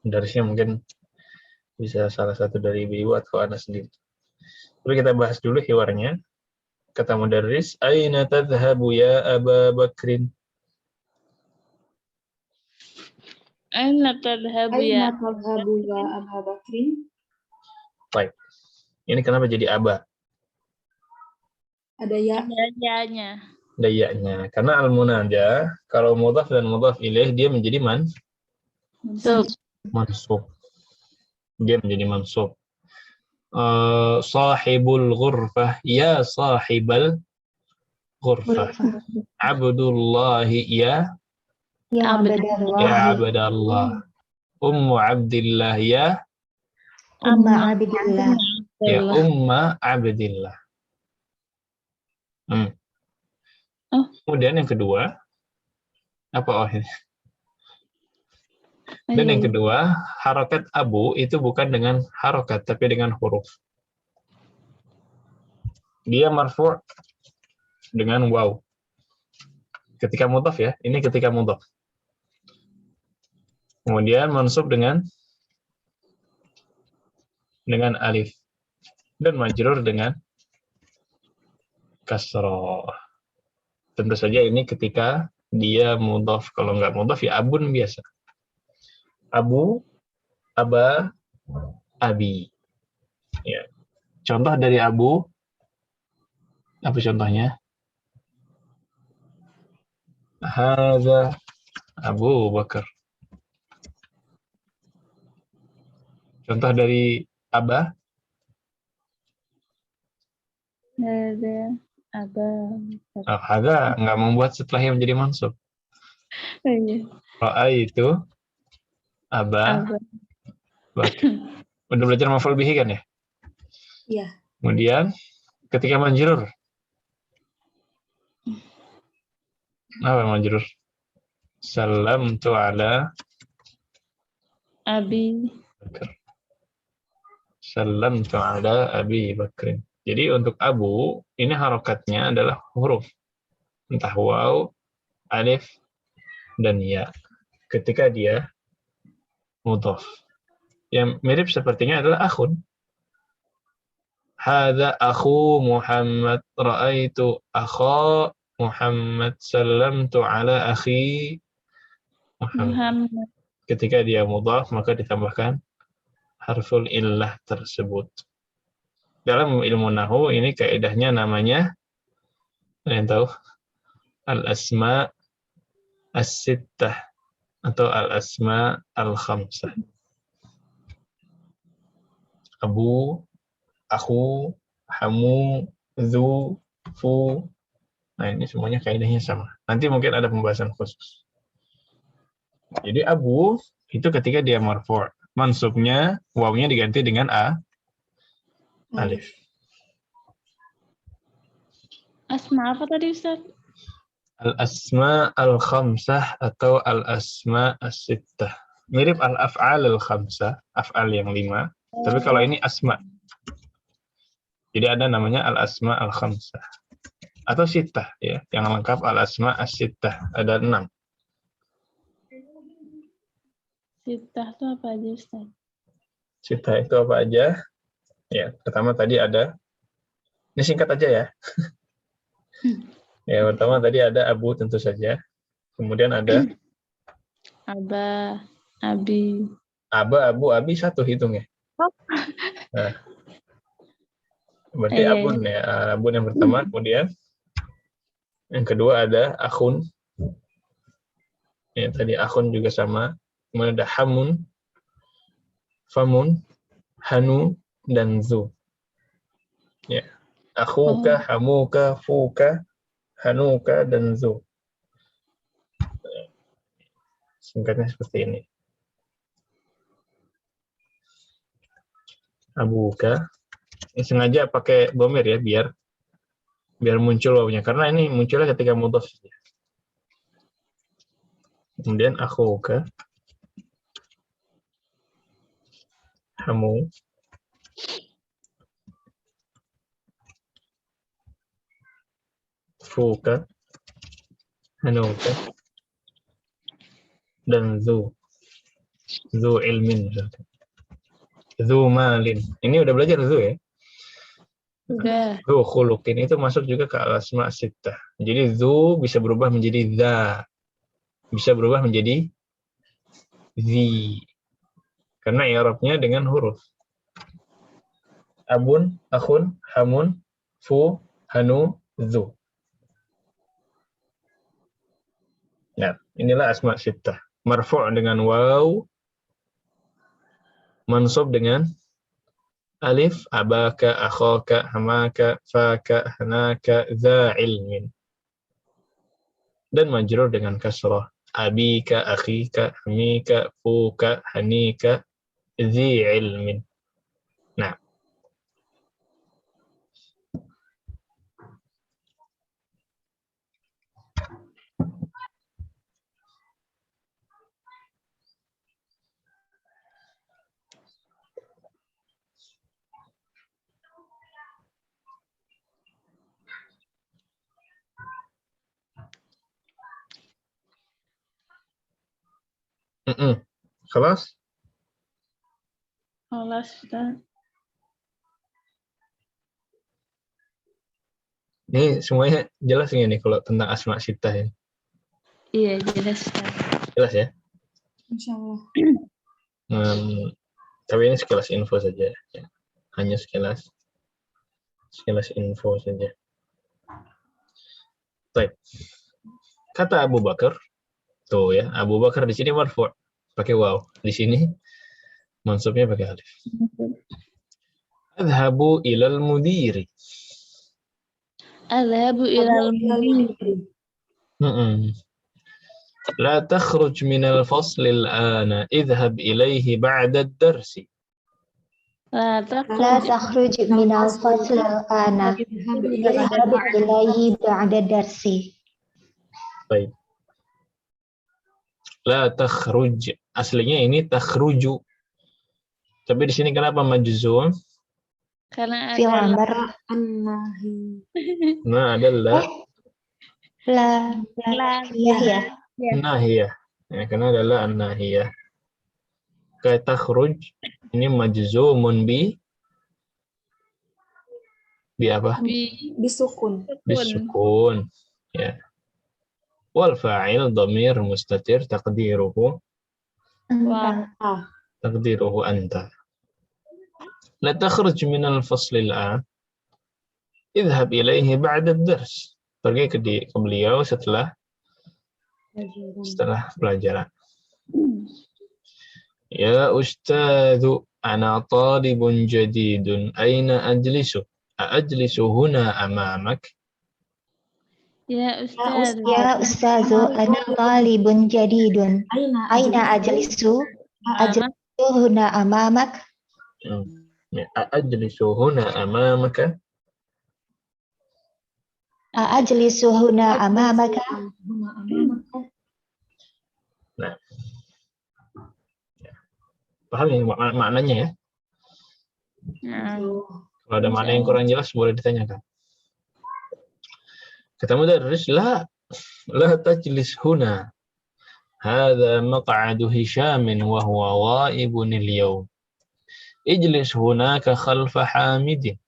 Mudarrisnya mungkin bisa salah satu dari ibu atau anak sendiri. Lalu kita bahas dulu hiwarnya. Kata Mudarris, aina tadhhabu ya Aba Bakrin? Aina tadhhabu ya? Aina tadhhabu ya Aba Bakrin? Baik. Ini kenapa jadi Aba? Ada ya. Ada ya-nya. Ada ya-nya. Karena al-munada, kalau mudhaf dan mudhaf ilaih, dia menjadi mansub. Dia menjadi mansub. Sahibul ghurfah, ya sahibal ghurfah. Abdullahi ya abdallah. Ummu abdillah ya Umma Abdillah. ya umma abdillah. Kemudian yang kedua, apa ini? Dan yang kedua, harokat abu itu bukan dengan harokat, tapi dengan huruf. Dia marfu' dengan waw. Ketika mudhaf ya, ini ketika mudhaf. Kemudian mansub dengan alif. Dan majrur dengan kasroh. Tentu saja ini ketika dia mudhaf. Kalau nggak mudhaf ya abun biasa. Abu, aba, abi. Ya. Contoh dari abu, apa contohnya? Hadza Abu Bakar. Contoh dari aba? Hadza Aba. Hadza nggak membuat setelahnya menjadi mansub. Ra'aitu Aba Bakar. Udah belajar maf'ul bihi kan ya? Iya. Kemudian ketika majrur. Apa majrur? Salamtu ala Abi Bakar. Salamtu ala Abi Bakrin. Jadi untuk abu, ini harokatnya adalah huruf. Entah waw, alif, dan ya. Ketika dia mudhaf. Yang mirip sepertinya adalah akhun. Hadza akhu Muhammad, ra'aitu akha Muhammad, salamtu ala akhi Muhammad. Ketika dia mudhaf maka ditambahkan harful illah tersebut. Dalam ilmu nahwu ini kaidahnya namanya, kalian tahu, al-asma as-sittah atau al-asma al-khamsah. Abu, akhu, hamu, dzu, fu. Nah, ini semuanya kaidahnya sama. Nanti mungkin ada pembahasan khusus. Jadi abu itu ketika dia marfu', mansubnya wawnya diganti dengan alif. Asma apa tadi, Ustaz? Al-asma al-khamsah atau al-asma as-sittah. Mirip al-af'al al-khamsah, af'al yang 5. Tapi kalau ini asma. Jadi ada namanya al-asma al-khamsah atau sittah ya, yang lengkap al-asma as-sittah, ada 6. Sittah itu apa aja, Ustaz? Sittah itu apa aja? Ya, pertama tadi ada, ini singkat aja ya. Ya, pertama tadi ada abu tentu saja. Kemudian ada Aba, Abi. aba, abu, abi satu hitungnya. Nah, berarti Iya, abun ya, abun yang pertama. Kemudian yang kedua ada akhun. Ya, tadi akhun juga sama. Kemudian ada hamun, famun, hanu, dan zu. Ya. Akhuka, hamuka, fuka, hanuka, dan zu. Singkatnya seperti ini. Abuka. Ini sengaja pakai domir ya, biar muncul wawunya. Karena ini munculnya ketika mudhaf. Kemudian akhuka, hamu, fuka, hanuka, dan zu. Zu ilmin. Zu malin. Ini udah belajar zu ya? udah. Zu khuluqin itu masuk juga ke al-asma sittah. Jadi zu bisa berubah menjadi za. Bisa berubah menjadi zi. Karena i'rabnya dengan huruf. Abun, akhun, hamun, fu, hanu, zu. Nah, inilah asma sittah. Marfu' dengan waw, mansub dengan alif, abaka, akhaka, hamaka, faka, hanaka, za ilmin. Dan majrur dengan kasrah. Abika, akhika, hamika, fuka, hanika, zi ilmin. Nah, Kelas? Kelas, Ustaz. Ini semuanya jelas nggak nih kalau tentang asma sittah ya? Iya, jelas, Ustaz. Jelas ya? Insya Allah. Tapi ini sekilas info saja. Ya. Hanya sekilas info saja. Baik. Kata Abu Bakar, tuh ya, Abu Bakar di sini marfu' pakai waw. Di sini mansubnya pakai alif. Adhabu ilal mudiri. Adhabu ilal mudiri. La takhruj minal fasli al-ana. Idhab ilaihi ba'da ad-darsi. La لا تخرج من الفصل الآن اذهب إليه بعد الدرس. Baik. La takhruj. Aslinya ini takhruju. Tapi di sini kenapa majzum? Karena في ada الأمر An-nahi. Nah, ada la لا هي nahiyah. Ya, karena ada la an-nahiyah. Kayak takhruj ini majzumun bi apa? Bisukun. Bisukun. Ya. Wal fa'il dhamir mustatir taqdiruhu anta. La takhruj min al-fasl al-an. Idhab ilaihi ba'da ad-dars. Pergi ke beliau setelah pelajaran. Ya ustadzu ana talibun jadidun aina ajlisu? Ajlisu huna amamak? Ya, Ustaz. يا أستاذ أنا طالب جديد أين أجلس؟ أجلس هنا أمامك. Ajlisu huna amamaka? أجلس هنا أمامك. Nah, paham ya maknanya ya? Nah, Kalau ada mana yang kurang jelas boleh ditanyakan. Kata mudarris, la tajlis huna. Hadha maq'adu Hishamin wa huwa ghaibun al-yawm. Ijlis hunaka khalfa Hamidin.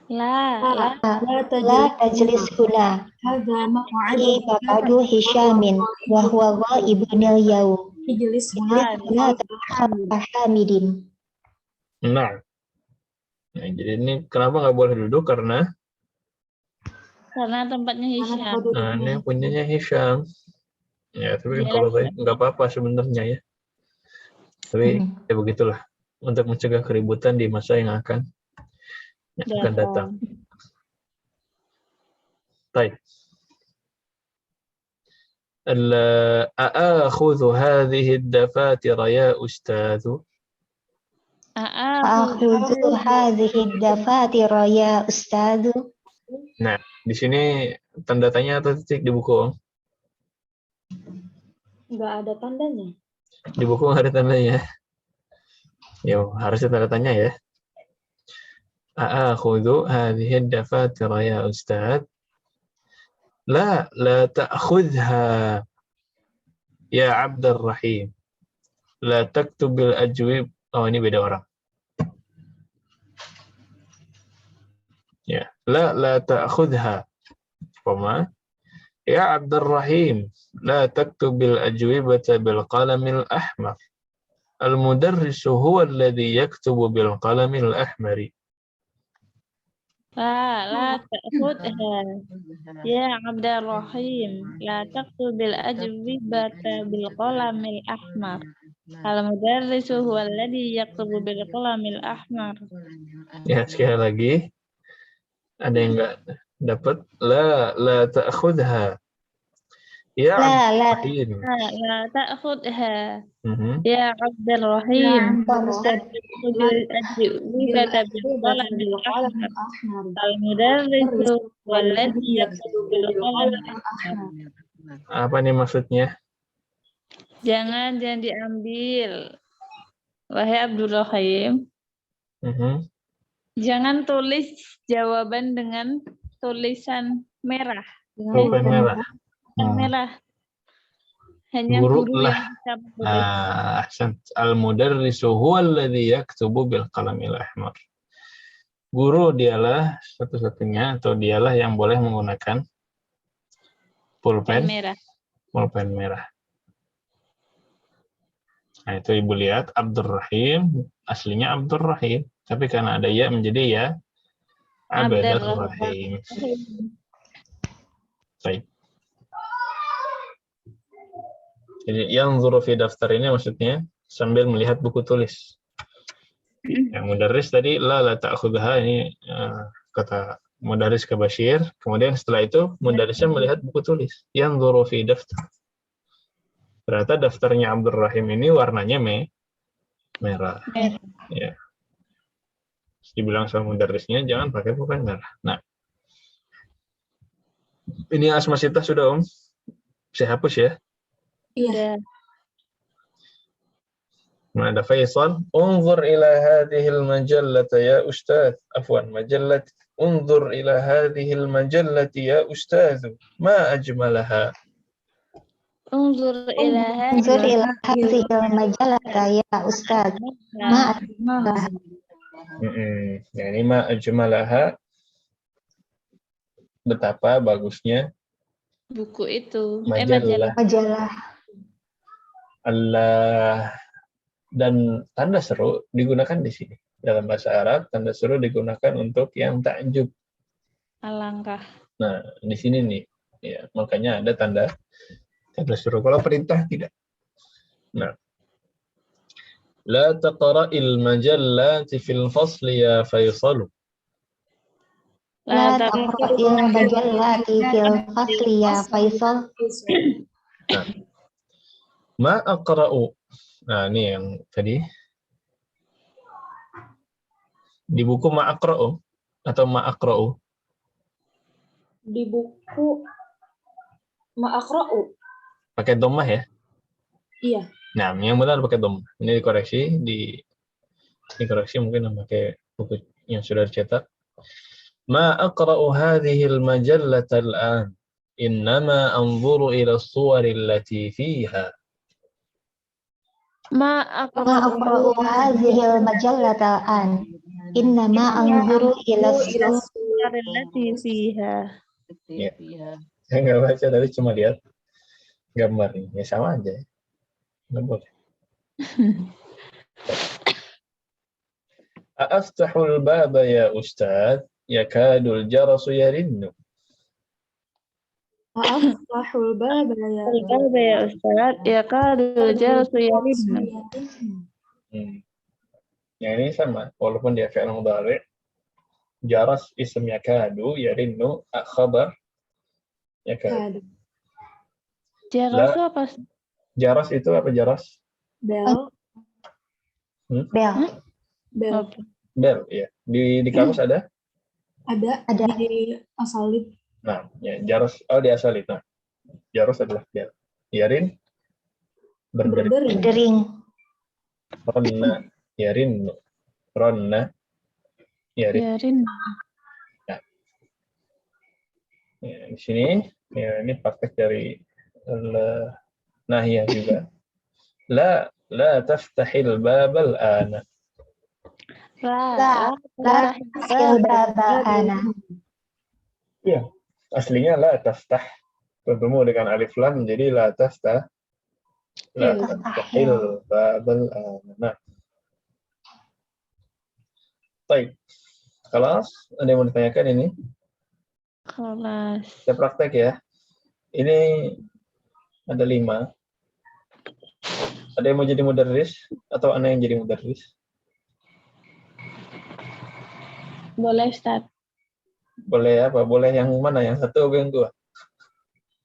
La La tajlis huna. هذا مقعد Maq'adu Hishamin wa huwa ghaibun al-yawm. اجلس La khalfa Hamidin. Nah, jadi ini kenapa nggak boleh duduk? Karena tempatnya Hisham. ini punyanya Hisham. Ya, tapi kan kalau baik nggak apa-apa sebenarnya ya. Tapi ya begitulah, untuk mencegah keributan di masa yang akan datang. Baik. أأخذ هذه الدفاتر يا أستاذ؟ أأخذ هذه الدفاتر يا أستاذ؟ Nah, di sini tanda tanya atau titik di buku, Om? nggak ada tandanya. Di buku nggak ada tandanya. Ya, harusnya tanda tanya ya. أأخذ هذه الدفاتر يا أستاذ؟ لا تأخذها يا عبد الرحيم. لا تكتب الأجوبة. Oh, ini beda orang. Ya, لا تأخذها. يا عبد الرحيم لا تكتب الأجوبة بالقلم الأحمر. المدرس هو الذي يكتب بالقلم الأحمر. لا تأخذها يا عبد الرحيم. لا تكتب الأجوبة بالقلم الأحمر. المدرس هو الذي يكتب بالقلم الأحمر. Ya, sekali lagi. Ada yang nggak dapat? لا تأخذها يا عبد الرحيم. لا تأخذها يا عبد الرحيم. تكتب الأجوبة بالقلم الأحمر. المدرس هو الذي يكتب بالقلم الأحمر. Apa nih maksudnya? Jangan diambil, wahai Abdul Rahim. Jangan tulis jawaban dengan tulisan merah. Pulpen merah. Merah. Hanya Guru guru lah. yang bisa menulis. Al-mudarrisu huwa alladhi yaktubu bil qalamil ahmar. Guru dialah satu-satunya atau dialah yang boleh menggunakan pulpen merah. Nah, itu Ibu lihat Abdur Rahim, aslinya Abdur Rahim, tapi karena ada ya menjadi ya Abdur Rahim. Baik. Jadi yang zuru fi daftar ini maksudnya sambil melihat buku tulis. Yang mudarris tadi la ta'khudha, ini kata mudarris ke Bashir. Kemudian setelah itu mudarrisnya melihat buku tulis. Yang zuru fi daftar. Ternyata daftarnya Abdur Rahim ini warnanya merah. Ya. Dibilang sama mudarrisnya jangan pakai pulpen merah. Nah, ini asmasita sudah, Om. Saya hapus ya. Iya. Nah, ada Faisal. Unzur ila hadhil majallata ya Ustaz. Afwan, majallat. Unzur ila hadhil majallati ya Ustaz. Ma ajmalaha. Unzur ila hadhil majallata ya Ustaz. Ma ajmalaha. Ya, ini ma ajmalaha. Betapa bagusnya buku itu. Majalah. Allah. Dan tanda seru digunakan di sini. Dalam bahasa Arab, tanda seru digunakan untuk yang ta'jub. Alangkah. Nah, di sini nih. Ya, makanya ada tanda seru. Kalau perintah tidak. Nah. La taqra'il majallati fil fasli ya Faisal. La taqra'il majallati fil fasli ya Faisal. Nah. Ma aqra'u. Nah, ini yang tadi. Di buku ma aqra'u atau ma aqra'u? Di buku ma aqra'u. Pakai dhammah ya? Iya. Nah, yang benar pakai dhammah. Ini dikoreksi, dikoreksi mungkin pakai buku yang sudah dicetak. Ma aqra'u hadhihi al-majallata al-an. Innama anzuru ila as-suwari allati fiha. Ma ما aqra'u أقرأ هذه المجلة الآن إنما أنظر إلى الصور allati fiha. Ya. Saya nggak baca, tapi cuma lihat gambarnya. Ya sama aja. Nggak boleh. A'aftahul baba ya Ustaz, yakadul jarasu yarinnu. Aftahul baba ya Al-baba ya Ustaz, ya kadul jarasu yarinnu. Yang ini sama, walaupun dia fi'il mudhari'. Jaras ism yakadu, yarinnu khabar yakadu. Jarasu apa? Jaras itu apa jaras? Bel. bel. Bel. Oke. Bel, ya. Di kamus ada? Ada di asalib. Nah, ya, jaras di asalib. Nah, jaras adalah bel. Yarin berdering. Berdering. Ronna, yarin, ronna, yarin. Yarin. Ya, di sini, ya, ini praktek dari nahiyah juga. La taftahil babal ana. لا تفتح الباب أنا. Iya, aslinya la taftah. Bertemu dengan alif lam jadi la taftah. La taftahil babal ana. Baik. Kelas, ada yang mau ditanyakan ini? Kelas. Kita praktek ya. Ini ada 5. Ada yang mau jadi mudarris atau ana yang jadi mudarris? Boleh Ustaz. Boleh apa? Boleh yang mana? Yang satu atau yang dua?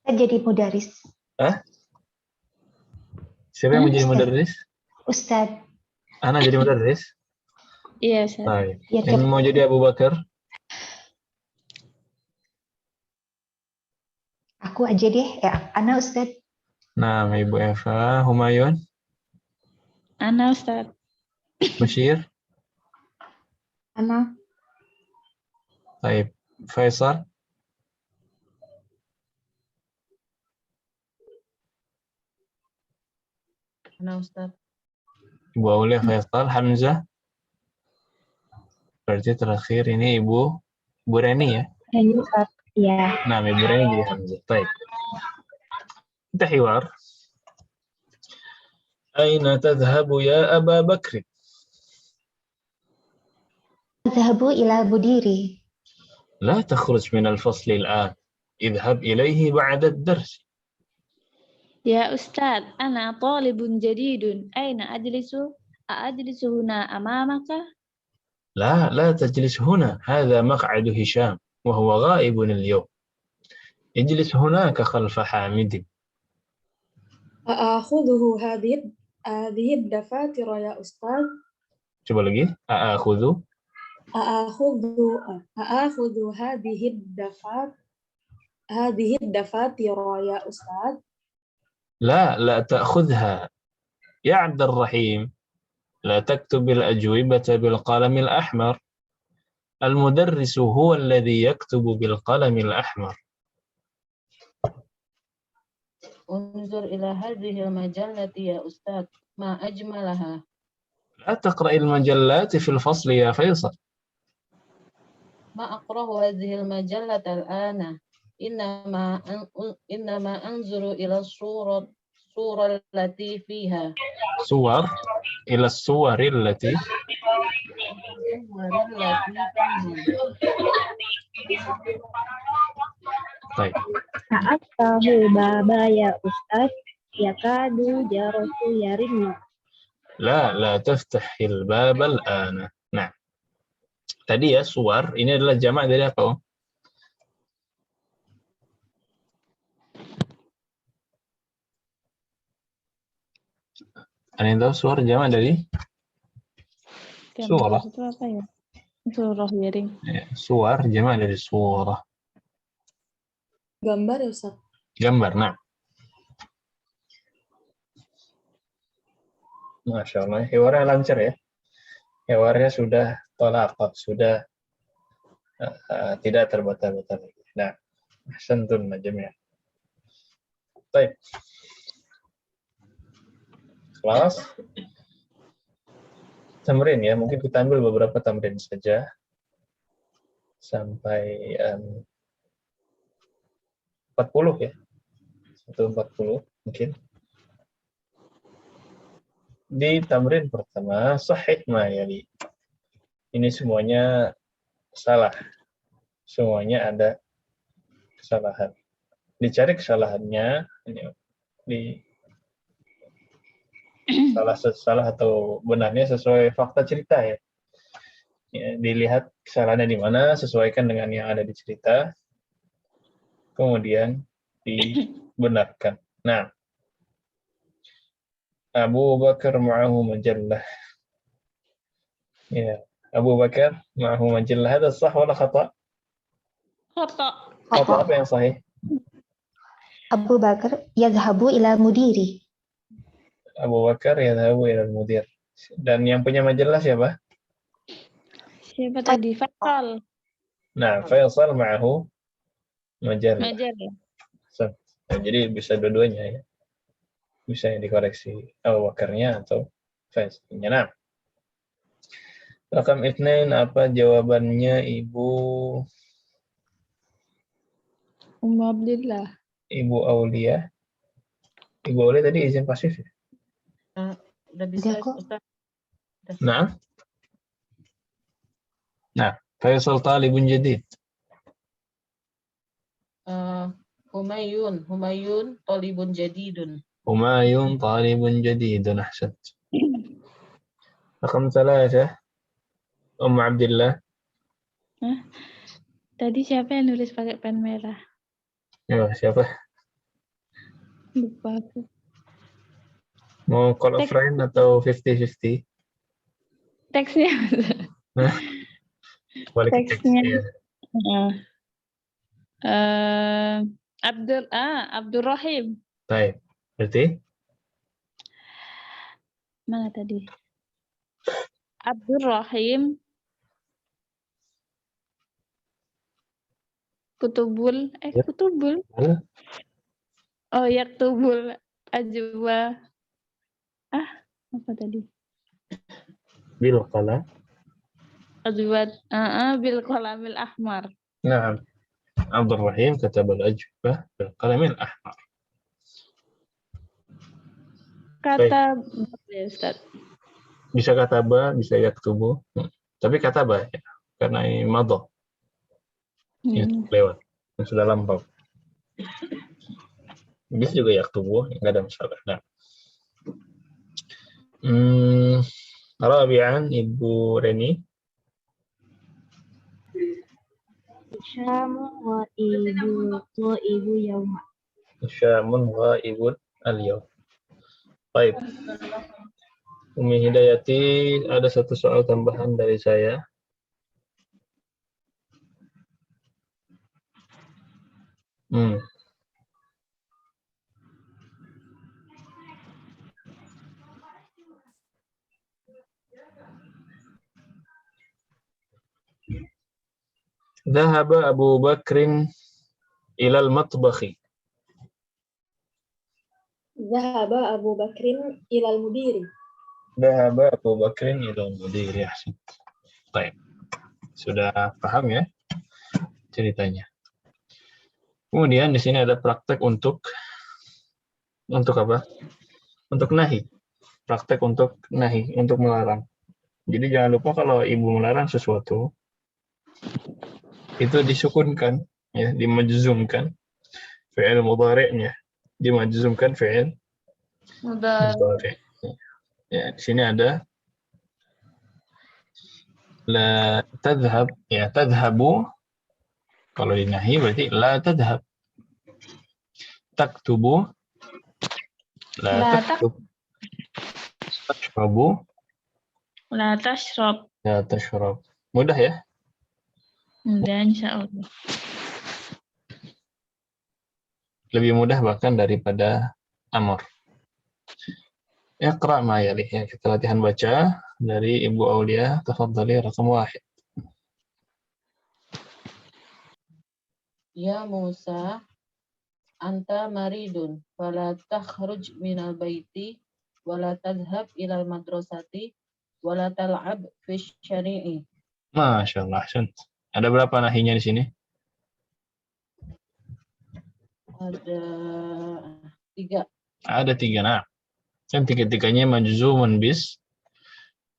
Saya jadi mudaris. Hah? Siapa yang mau jadi mudarris? Ustadz. Ana jadi mudarris? Iya Ustaz. Baik. Ya, Yang mau jadi Abu Bakar? Aku aja deh. Ya, Ana Ustadz. Nah, Ibu Eva. Humayun? Ana Ustaz. Bashir? Ana. Baik. Faisal? Ana Ustaz. Ibu Aulia Faisal. Hamzah? Berarti terakhir ini Ibu Reni ya? Ini Ustaz. Iya. Nah, Ibu Reni jadi Hamzah. Baik. Kita hiwar. Aina tadhhabu ya Aba Bakri? أذهب إلى مديري. لا تخرج من الفصل الآن. اذهب إليه بعد الدرس. Ya Ustaz, ana talibun jadidun. Aina ajlisu? أأجلس هنا أمامك؟ لا تجلس هنا. هذا مقعد هشام وهو غائب اليوم. اجلس هناك خلف حامد. أأخذه هذه الدفاتر يا أستاذ؟ Coba lagi. أأخذ هذه الدفاتر يا أستاذ؟ لا تأخذها يا عبد الرحيم. لا تكتب الأجوبة بالقلم الأحمر. المدرس هو الذي يكتب بالقلم الأحمر. انظر إلى هذه المجلة يا أستاذ، ما أجملها. لا تقرأ المجلات في الفصل يا فيصل. ما أقرأ هذه المجلة الآن، إنما أنظر إلى الصورة التي فيها. إلى الصور التي طيب. أفتح الباب يا أستاذ، يكاد الجرس يرن. لا تفتح الباب الآن. Nah, tadi ya suwar ini adalah jamak dari apa, Om? Ada yang tahu suwar jamak dari? Surah. Itu apa ya? Surah yaring. Ya, suwar jamak dari surah. Gambar ya Ustaz? Gambar, nah. Masya Allah, hewarnya lancar ya. Hewarnya sudah talaqa, sudah tidak terbata-bata lagi. Nah, ahsantum jami'an. Baik. Kelas tamrin ya, mungkin kita ambil beberapa tamrin saja sampai 40 ya, 140 mungkin. Di tamrin pertama, sahih ma yali. Ini semuanya salah. Semuanya ada kesalahan. Dicari kesalahannya, di salah atau benarnya sesuai fakta cerita ya. Dilihat kesalahannya di mana, sesuaikan dengan yang ada di cerita, kemudian dibenarkan. Nah, Abu Bakar ma'ahu majallah. Ya, Abu Bakar ma'ahu majallah. Ada sah wala khata? Khata. Khata apa yang sahih? Abu Bakar yadhhabu ila mudiri. Abu Bakar yadhhabu ila mudir. Dan yang punya majalah siapa? Siapa tadi? Faisal. Nah, Faisal ma'ahu majalah. Majalah. Nah, jadi bisa dua-duanya ya. Bisa yang dikoreksi Abu Bakarnya atau Faisalnya. Nah, rakam itnain apa jawabannya Ibu Abdillah. Ibu Aulia? Ibu Aulia tadi izin pasif ya? Udah bisa, Udah kok. Ustaz. Nah, Faisal talibun jadid. Humayun talibun jadidun. Humayun talibun jadidun. Ahsant. Rakam 3 Abdillah. Tadi siapa yang nulis pakai pen merah? Ya, siapa? Lupa aku. Mau call a Teks. friend atau 50-50? Teksnya. Nah, balik ke teks. Teksnya. Ya. Abdul Rahim. Baik. Berarti Mana tadi? Abdul Rahim Kutubul Ya. Kutubul. Mana? Oh, Yaktubul Ajwa. Apa tadi? Bil qalam. Ajwa bil qalamil ahmar. Nah, Abdul Rahim katabal ajwah bil qalamil ahmar. Kata ya, Ustaz. Bisa kataba, bisa yaktubu. Tapi kataba ya, karena ini madha. Yang lewat, yang sudah lampau. Bisa juga yaktubu, nggak ada masalah. Nah, Rabi'an Ibu Reni. Syamu wa ibu yauma. Syamun ghaibun al-yawm. Baik. Umi Hidayati, ada satu soal tambahan dari saya. Dhahaba Abu Bakrin ilal matbakhi. Zahaba Abu Bakrin ilal mudiri. Dhahaba Abu Bakrin ilal mudiri. Baik. Sudah paham ya ceritanya. Kemudian di sini ada praktek untuk apa? Untuk nahi. Praktek untuk nahi, untuk melarang. Jadi jangan lupa kalau ibu melarang sesuatu, itu disukunkan, ya, dimajzumkan fi'il mudhari'nya, dimajzumkan fi'il mudhari'. Ya, di sini ada la tadhhab, ya, tadhhabu. Kalau dinahi berarti la tadhhab. Taktubu, la taktub. Tashrabu, La tashrab. la tashrab. Mudah ya? Mudah insyaallah. Lebih mudah bahkan daripada amr. Iqra' ma yalih, ya, kita latihan baca dari Ibu Aulia. Tafadhali rakam 1. Ya Musa, anta maridun, wala takhruj minal baiti, wala tadhhab ilal madrasati, wala tal'ab fish syari'i. Masya Allah. Ada berapa nahinya di sini? Ada 3. Ada 3. Nah, kan 3-3-nya majzumun bis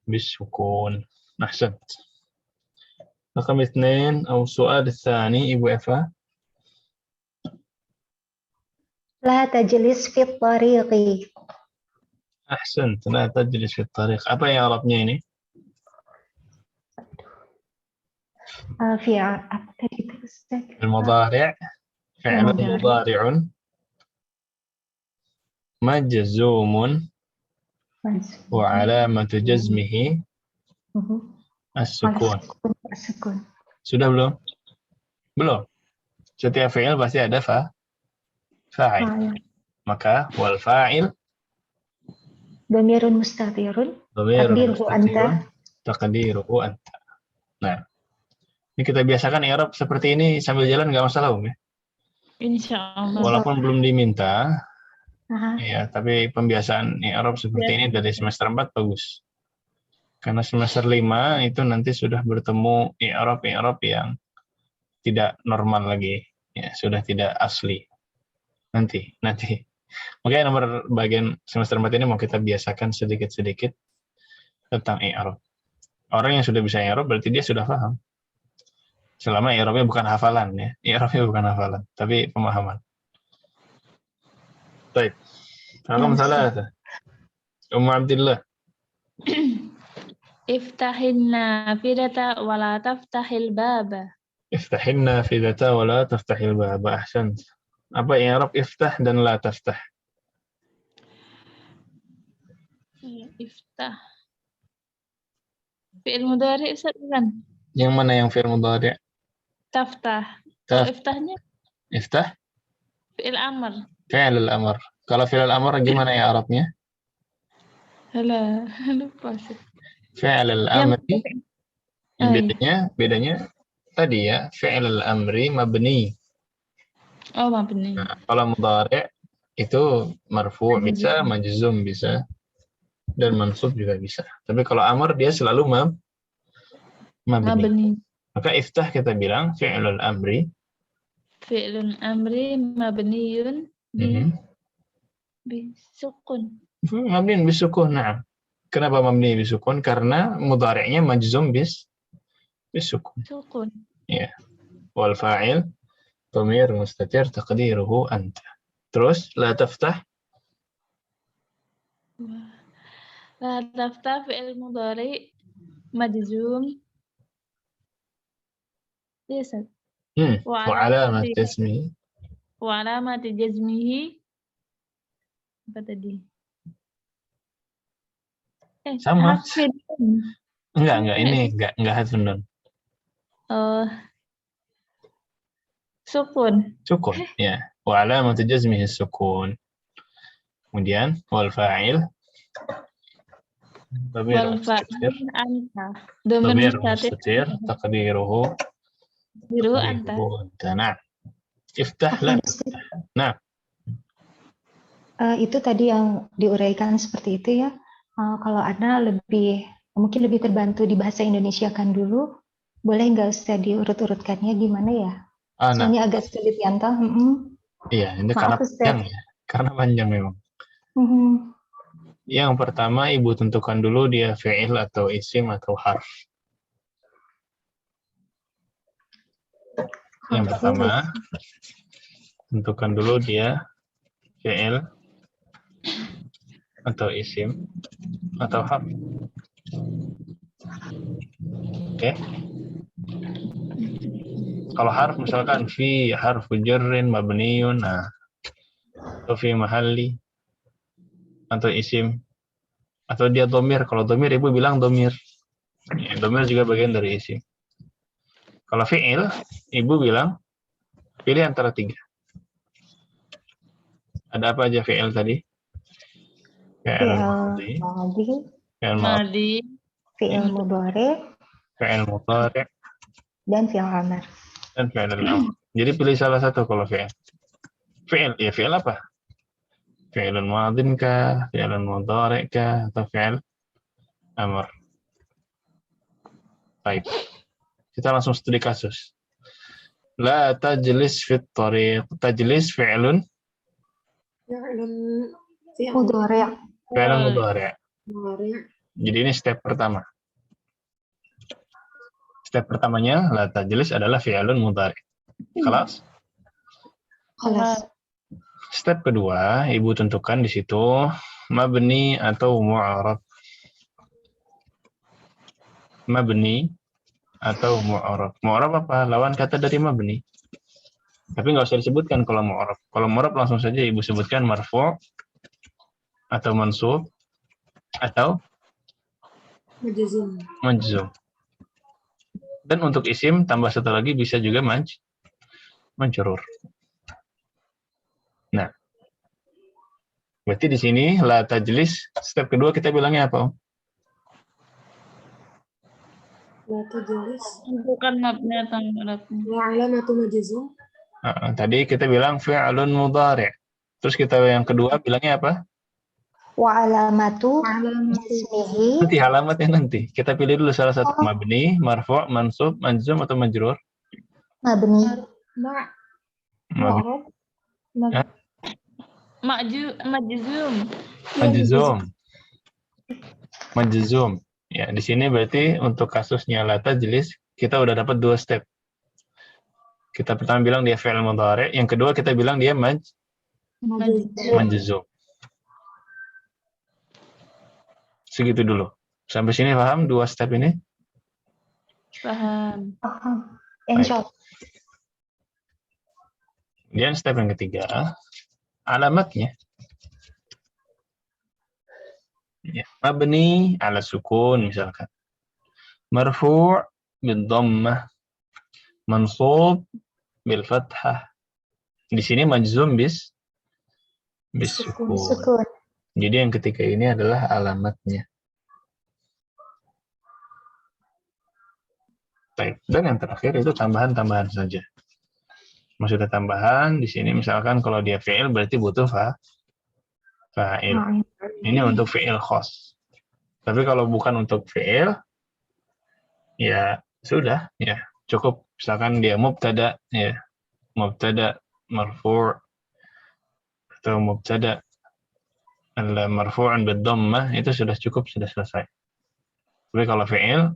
sukun. Ahsan. Rakam 2 atau soal tsani Ibu Eva. La tajlis fit tariqi. Ahsan. La tajlis fit tariq. Apa yang Arabnya ini? Apa tadi itu Ustaz? Al-mudhari'. Fi'l mudhari'un majzumun wa alamatu jazmihi as-sukun. Sudah belum? Belum. Setiap fi'il pasti ada fa'il. Maka wal fa'il Dhamirun mustatirun. dhamirun Taqdiruhu anta. Taqdiruhu anta. Nah, ini kita biasakan i'rab seperti ini sambil jalan nggak masalah, ya. Insyaallah. Walaupun belum diminta, Aha. ya, tapi pembiasaan i'rab seperti ini dari semester 4 bagus. Karena semester 5 itu nanti sudah bertemu i'rab yang tidak normal lagi, ya, sudah tidak asli. Nanti. Makanya nomor bagian semester 4 ini mau kita biasakan sedikit-sedikit tentang i'rab. Orang yang sudah bisa i'rab berarti dia sudah paham. Selama i'rabnya bukan hafalan, ya. I'rabnya bukan hafalan, tapi pemahaman. Baik. Rakam 3. Ummu Abdillah. Iftahin nafidata wa la taftahil baba. Iftahin nafidata wa la taftahil baba. Ahsan. Apa i'rab iftah dan la taftah? Iftah. Fi'il mudhari' Ustaz kan? Yang mana yang fi'il mudhari'? Taftah. Kalau iftahnya Iftah? fi'il amr. Fi'il al-amr. Kalau fi'il al-amr gimana ya Arabnya? Halah, lupa sih. Fi'il al-amri. Bedanya tadi ya, fi'il al-amri mabni. Oh, mabni. Nah, kalau mudhari' itu marfu' bisa, majzum bisa, dan mansub juga bisa. Tapi kalau amr dia selalu mabni. Maka iftah kita bilang fi'lul amri. Fi'lun amri mabniyun bisukun. Mabni bisukun, nah. Kenapa mabni bisukun? Karena mudhari'nya majzum bisukun. Sukun. Ya. Wal fa'il dhamir mustatir taqdiruhu anta. Terus la taftah. La taftah fi'il mudhari majzum. Yes. Wa alamat jazmihi. Wa alamat jazmihi. Apa tadi? Sama. Hafid. Enggak, ini enggak hadfun nun. Sukun. Sukun, ya. Wa alamat jazmihi sukun. Kemudian wal fa'il dhamir mustatir. Dhamir mustatir taqdiruhu anta. Nah, iftah la. Nah, itu tadi yang diuraikan seperti itu ya. Kalau Ana mungkin lebih terbantu di bahasa Indonesia kan dulu. Boleh nggak Ustaz diurut-urutkannya gimana ya? Soalnya agak sulit diantah. Iya, ini karena panjang ya. Karena panjang memang. Yang pertama Ibu tentukan dulu dia fi'il atau isim atau harf. Yang pertama tentukan dulu dia fi'il atau isim atau harf. Oke. Kalau harf misalkan fi harfu jarrin mabniyun, atau fi mahalli, atau isim, atau dia dhamir. Kalau dhamir Ibu bilang dhamir. Ya, dhamir juga bagian dari isim. Kalau fi'il Ibu bilang pilih antara 3. Ada apa aja fi'il tadi? fi'il fi'il madhi, madhi, fi'il madhi, Madi. fi'il mudhari, fi'il mudhari, dan fi'il amr. dan fi'il al-amr. Jadi pilih salah satu kalau fi'il. Fi'il, ya fi'il apa? Fi'il madhin kah, fi'il mudhari kah, atau fi'il amr. Baik. Kita langsung studi kasus. La tajlis fit tariq. Tajlis fi'lun Mudhari. fi'lun mudhari. Mudhari. Jadi ini step pertama. Step pertamanya la tajlis adalah fi'lun mudhari. Kelas. Khalas. Step kedua, Ibu tentukan di situ mabni atau mu'arab. Mabni atau mu'arab. Mu'arab apa? Lawan kata dari mabni. Tapi nggak usah disebutkan kalau mu'arab. Kalau mu'arab langsung saja Ibu sebutkan marfu' atau mansub atau majzum. Dan untuk isim tambah satu lagi bisa juga majrur. Nah, berarti di sini la tajlis step kedua kita bilangnya apa? La tajlis. Tentukan mabni atau mu'rabnya. Wa alamatu majzum. Tadi kita bilang fi'lun mudhari'. Terus kita yang kedua bilangnya apa? Wa alamatu jazmihi. Nanti alamatnya nanti. Kita pilih dulu salah satu. Mabni, marfu', mansub, majzum atau majrur? Mabni. Mabni. Majzum. Majzum. Majzum. Ya, di sini berarti untuk kasusnya la tajlis kita udah dapat 2 step. Kita pertama bilang dia fi'il mudhari', yang kedua kita bilang dia majzum. Segitu dulu. Sampai sini paham 2 step ini? Paham. Insya-Allah. Kemudian step yang ketiga, alamatnya. Ya, mabni ala sukun misalkan. Marfu' bil dhammah, mansub bil fathah. Di sini majzum bis sukun. Sukun. Jadi yang ketiga ini adalah alamatnya. Baik. Dan yang terakhir itu tambahan-tambahan saja. Maksudnya tambahan di sini misalkan kalau dia fi'il berarti butuh fa'il. Ini untuk fi'il khos. Tapi kalau bukan untuk fi'il, ya sudah, ya cukup. Misalkan dia mubtada, ya mubtada marfu' atau mubtada marfu'un bid-dhammah itu sudah cukup, sudah selesai. Tapi kalau fi'il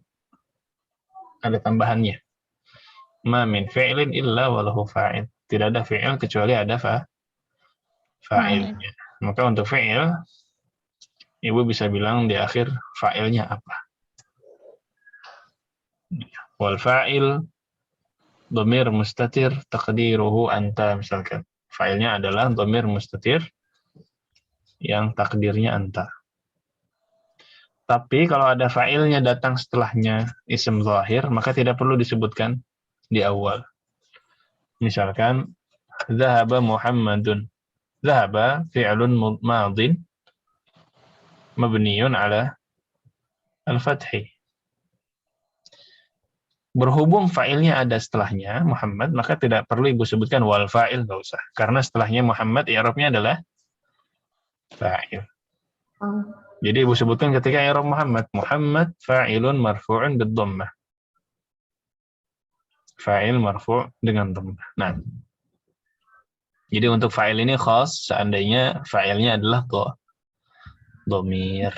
ada tambahannya. Ma min fi'lin illa walahu fa'il. Tidak ada fi'il kecuali ada fa'ilnya. Maka untuk fi'il Ibu bisa bilang di akhir fa'ilnya apa. Wal fa'il dhamir mustatir taqdiruhu anta misalkan. Fa'ilnya adalah dhamir mustatir yang takdirnya anta. Tapi kalau ada fa'ilnya datang setelahnya isim zahir, maka tidak perlu disebutkan di awal. Misalkan zahaba Muhammadun. Zahaba fi'lun madin mabniyun ala al-fathi. Berhubung fa'ilnya ada setelahnya Muhammad, maka tidak perlu Ibu sebutkan wal fa'il, enggak usah. Karena setelahnya Muhammad i'rabnya adalah fa'il. Jadi Ibu sebutkan ketika i'rab Muhammad fa'ilun marfu'un bid-dhammah. Fa'il marfu' dengan dhammah. Nah. Jadi untuk fa'il ini khas seandainya fa'ilnya adalah dhamir.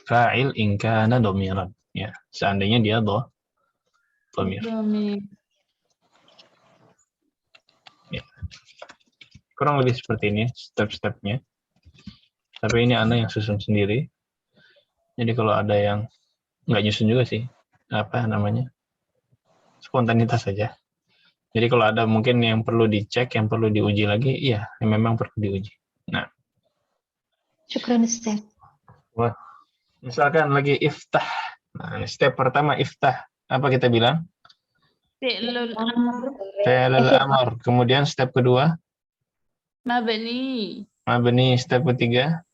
Fa'il in kana dhamiran. Ya, seandainya dia dhamir. Ya. Kurang lebih seperti ini step-stepnya. Tapi ini Ana yang susun sendiri. Jadi kalau ada yang nggak nyusun juga sih, apa namanya, spontanitas saja. Jadi kalau ada mungkin yang perlu dicek, yang perlu diuji lagi, iya, yang memang perlu diuji. Nah. Syukran Ustaz. Wah. Misalkan lagi iftah. Nah, step pertama iftah. Apa kita bilang? Fi'lul amr. Fi'lul amr. Kemudian step kedua? Mabni. Mabni. Step ketiga?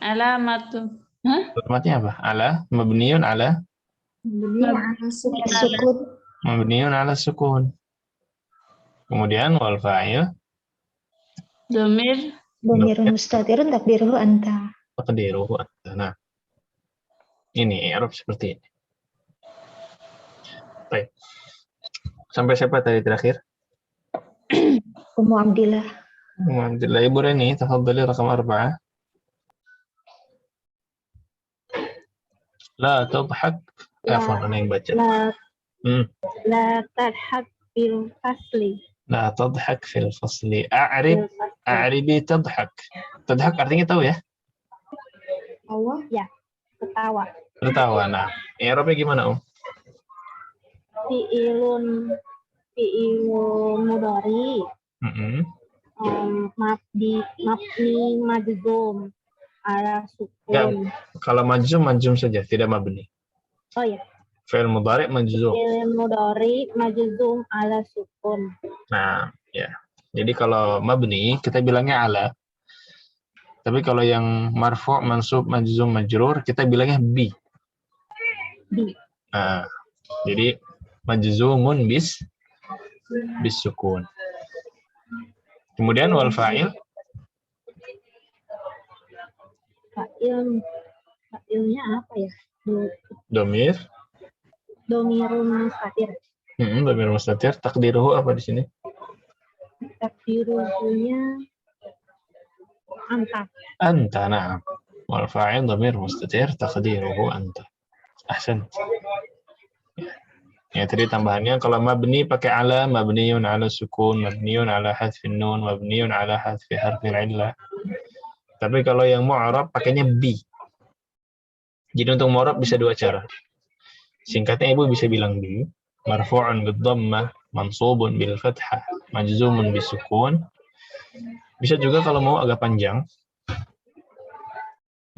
Alamatu. Alamatnya apa? Ala, mabniun ala, Sukun. mabniun ala sukun. Kemudian wal fa'il Domir. Dhamirun mustatirun takdiruhu anta. taqdiruhu anta. Nah, ini i'rab seperti ini. Baik. Sampai siapa tadi terakhir? Ummu Abdillah. Alhamdulillah. Ibu Reni, tafadhali rakam 4. La tadhak. Afwan, ana yang baca. La tadhak bil fasli. La tadhak fil fasli. A'ribi tadhak. Tadhak artinya tahu ya? Ya, ketawa. Tertawa. Nah, i'rabnya gimana, Fi'ilun mudhari. Mabni majzum ala sukun. Kalau majzum saja, tidak mabni. Oh ya. Fi'il mudhari majzum. Fi'il mudhari majzum ala sukun. Nah, ya. Jadi kalau mabni kita bilangnya ala. Tapi kalau yang marfu', mansub, majzum, majrur kita bilangnya bi. Nah, jadi majzumun bis sukun. Kemudian wal fa'il Fa'ilnya apa ya? domir. Domirun mustatir. Domir mustatir. Takdiruhu apa di sini? Takdiruhunya anta. Anta, na'am. Wal fa'il domir mustatir. Takdiruhu anta. Ahsan. Ya, tadi tambahannya kalau mabni pakai ala, mabniun ala sukun, mabniun ala hadfin nun, mabniun ala hadfi harfil illah. Tapi kalau yang mu'rab pakainya bi. Jadi untuk mu'rab bisa dua cara. Singkatnya ibu bisa bilang bi, marfu'un bid dhammah, mansubun bil fathah, majzumun bis sukun. Bisa juga kalau mau agak panjang,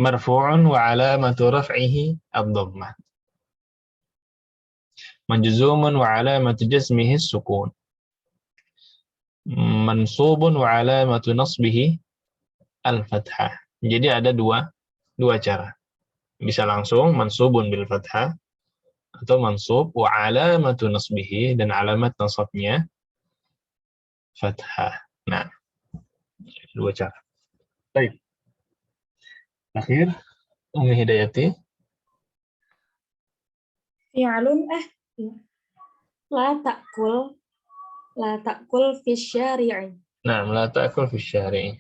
marfu'un wa alamatu raf'ihi ad-dhammah. Majzumun wa alamatu jazmihi sukun. Mansubun wa alamatu nasbihi al-fathah. Jadi ada dua cara. Bisa langsung mansubun bil fathah atau mansub wa alamatu nasbihi, dan alamat nasabnya fathah. Nah, dua cara. Baik. Akhir Ummi Hidayati. Fi'alun la ta'kul fi syari'i. Nah, la ta'kul fi syari'i.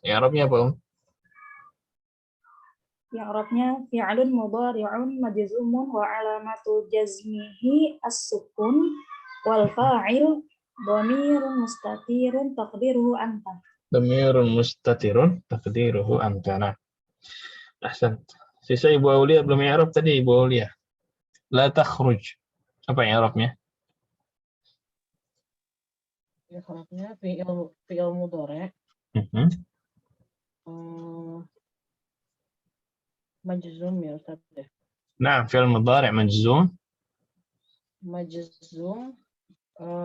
I'rabnya apa, I'rabnya fi'alun mudhari'un majzumun wa alamatu jazmihi as-sukun wal fa'il dhamirun mustatirun taqdiruhu anta. Dhamirun mustatirun taqdiruhu anta. Nah, ahsan. Sisa Ibu Aulia belum i'rab tadi, Ibu Aulia. La takhruj. Apa i'rabnya? I'rabnya fi'il mudhari'. Majzum ya Ustaz. Nah, fi'il mudhari' majzum.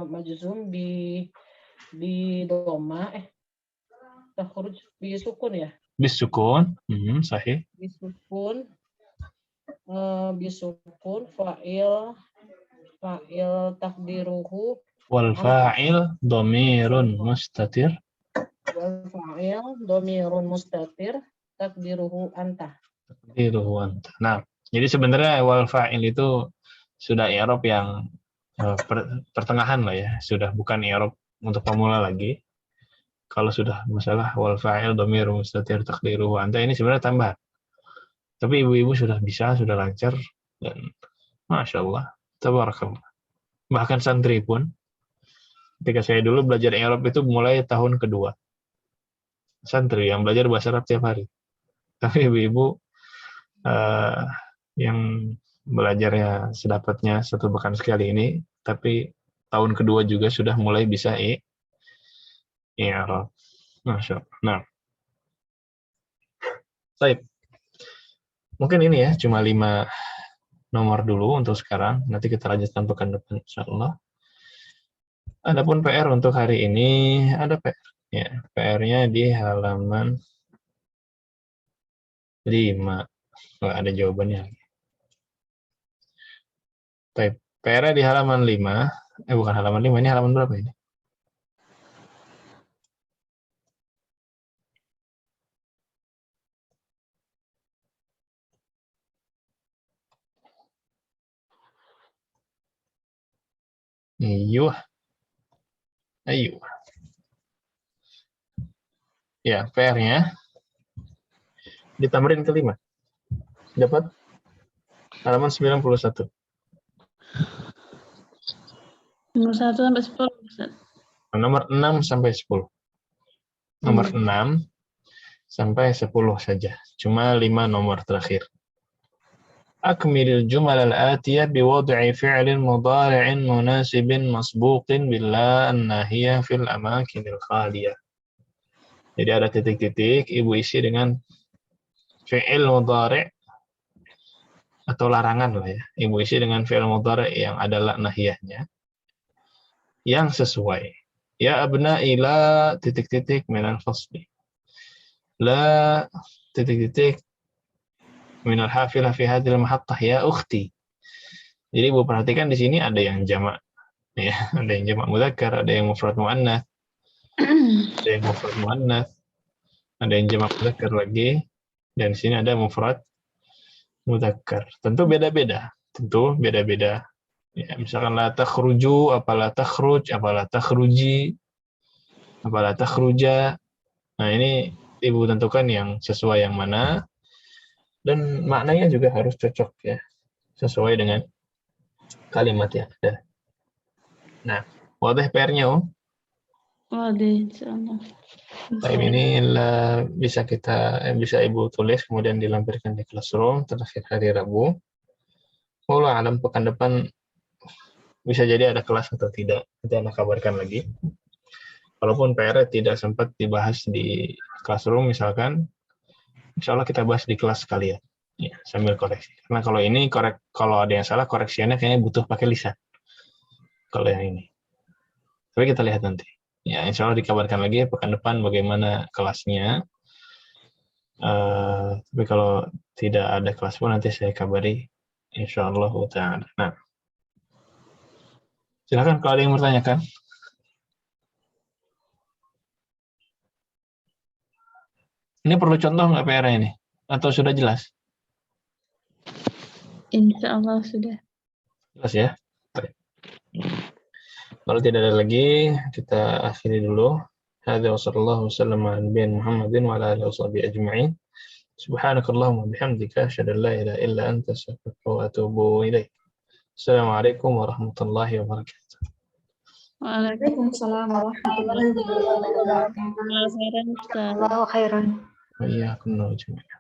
Majzum bi dhamma takhruj bi sukun ya? Bisukun. Sahih. Bisukun fa'il takdiruhu Wal fa'il dhamirun mustatir. Wal fa'il dhamirun mustatir takdiruhu anta. Takdiruhu anta. Nah, jadi sebenarnya wal fa'il itu sudah i'rab yang pertengahan lah ya, sudah bukan i'rab untuk pemula lagi. Kalau sudah masalah wal fa'il dhamirun mustatir takdiruhu anta, ini sebenarnya tambahan. Tapi ibu-ibu sudah bisa, sudah lancar, dan Masya Allah, tabarakallah. Bahkan santri pun, ketika saya dulu belajar i'rab itu mulai tahun kedua. Santri yang belajar bahasa Arab tiap hari. Tapi ibu-ibu yang belajarnya sedapatnya satu pekan sekali ini, tapi tahun kedua juga sudah mulai bisa i'rab. Masya Allah. Nah, baik. Mungkin ini ya, cuma 5 nomor dulu untuk sekarang. Nanti kita lanjutkan pekan depan, insyaallah. Adapun PR untuk hari ini, ada PR. Ya, PR-nya di halaman 5. Nggak ada jawabannya lagi. Baik, PR di halaman 5. Bukan halaman 5, ini halaman berapa ini? Ayo. Ya, PR-nya ditambahin ke 5. Dapat halaman 91. Nomor 1 sampai 10. Ustaz. Nomor 6 sampai 10. Nomor 6 sampai 10 saja. Cuma 5 nomor terakhir. Akmilil jumal al-atiyah biwad'i fi'lin mudhari'in munasibin masbuqin billah an-nahiyah fil amakinil khaliyah. Jadi ada titik-titik, ibu isi dengan fi'il mudhari' atau larangan lah ya. Ibu isi dengan fi'il mudhari' yang adalah nahiyahnya yang sesuai. Ya abna'i la titik-titik minal fasli. La titik-titik minal hafilah fi hadhil mahattah ya ukhti. Jadi ibu perhatikan di sini ada yang jamak ya, ada yang jamak mudzakkar, ada yang mufrad muannats. Ada yang mufrad muannats, ada yang jamak mudzakkar lagi, dan di sini ada mufrad mudzakkar. Tentu beda-beda. Ya, misalkan la takhruju, apa la takhruj, apa la takhruji, apa la takhruja. Nah, ini ibu tentukan yang sesuai yang mana, dan maknanya juga harus cocok ya, sesuai dengan kalimat yang ada. Nah, wadah PR-nya Waduh, insyaallah. ini bisa ibu tulis kemudian dilampirkan di classroom terakhir hari Rabu. Wallahu alam, pekan depan bisa jadi ada kelas atau tidak, nanti Anda kabarkan lagi. Walaupun PR tidak sempat dibahas di classroom misalkan, insya Allah kita bahas di kelas sekalian ya, sambil koreksi. Karena kalau ini kalau ada yang salah koreksiannya kayaknya butuh pakai lisan kalau yang ini. Tapi kita lihat nanti ya, insya Allah dikabarkan lagi pekan depan bagaimana kelasnya. Tapi kalau tidak ada kelas pun nanti saya kabari insya Allah ta'ala. Nah, silakan kalau ada yang bertanyakan. Ini perlu contoh nggak PR ini? Atau sudah jelas? Insyaallah sudah. Jelas ya? Baik. Kalau tidak ada lagi, kita akhiri dulu. Hadza wa sallallahu wasallam ala nabiyina Muhammadin wa ala alihi washabihi ajma'in. Subhanakallahumma bihamdika asyhadu an la ilaha illa anta astaghfiruka wa atubu ilaik. Assalamualaikum warahmatullahi wabarakatuh. Waalaikumsalam warahmatullahi wabarakatuh. Khairan, Ustaz. Allahu khairan. Wa iyyakum ajma'in.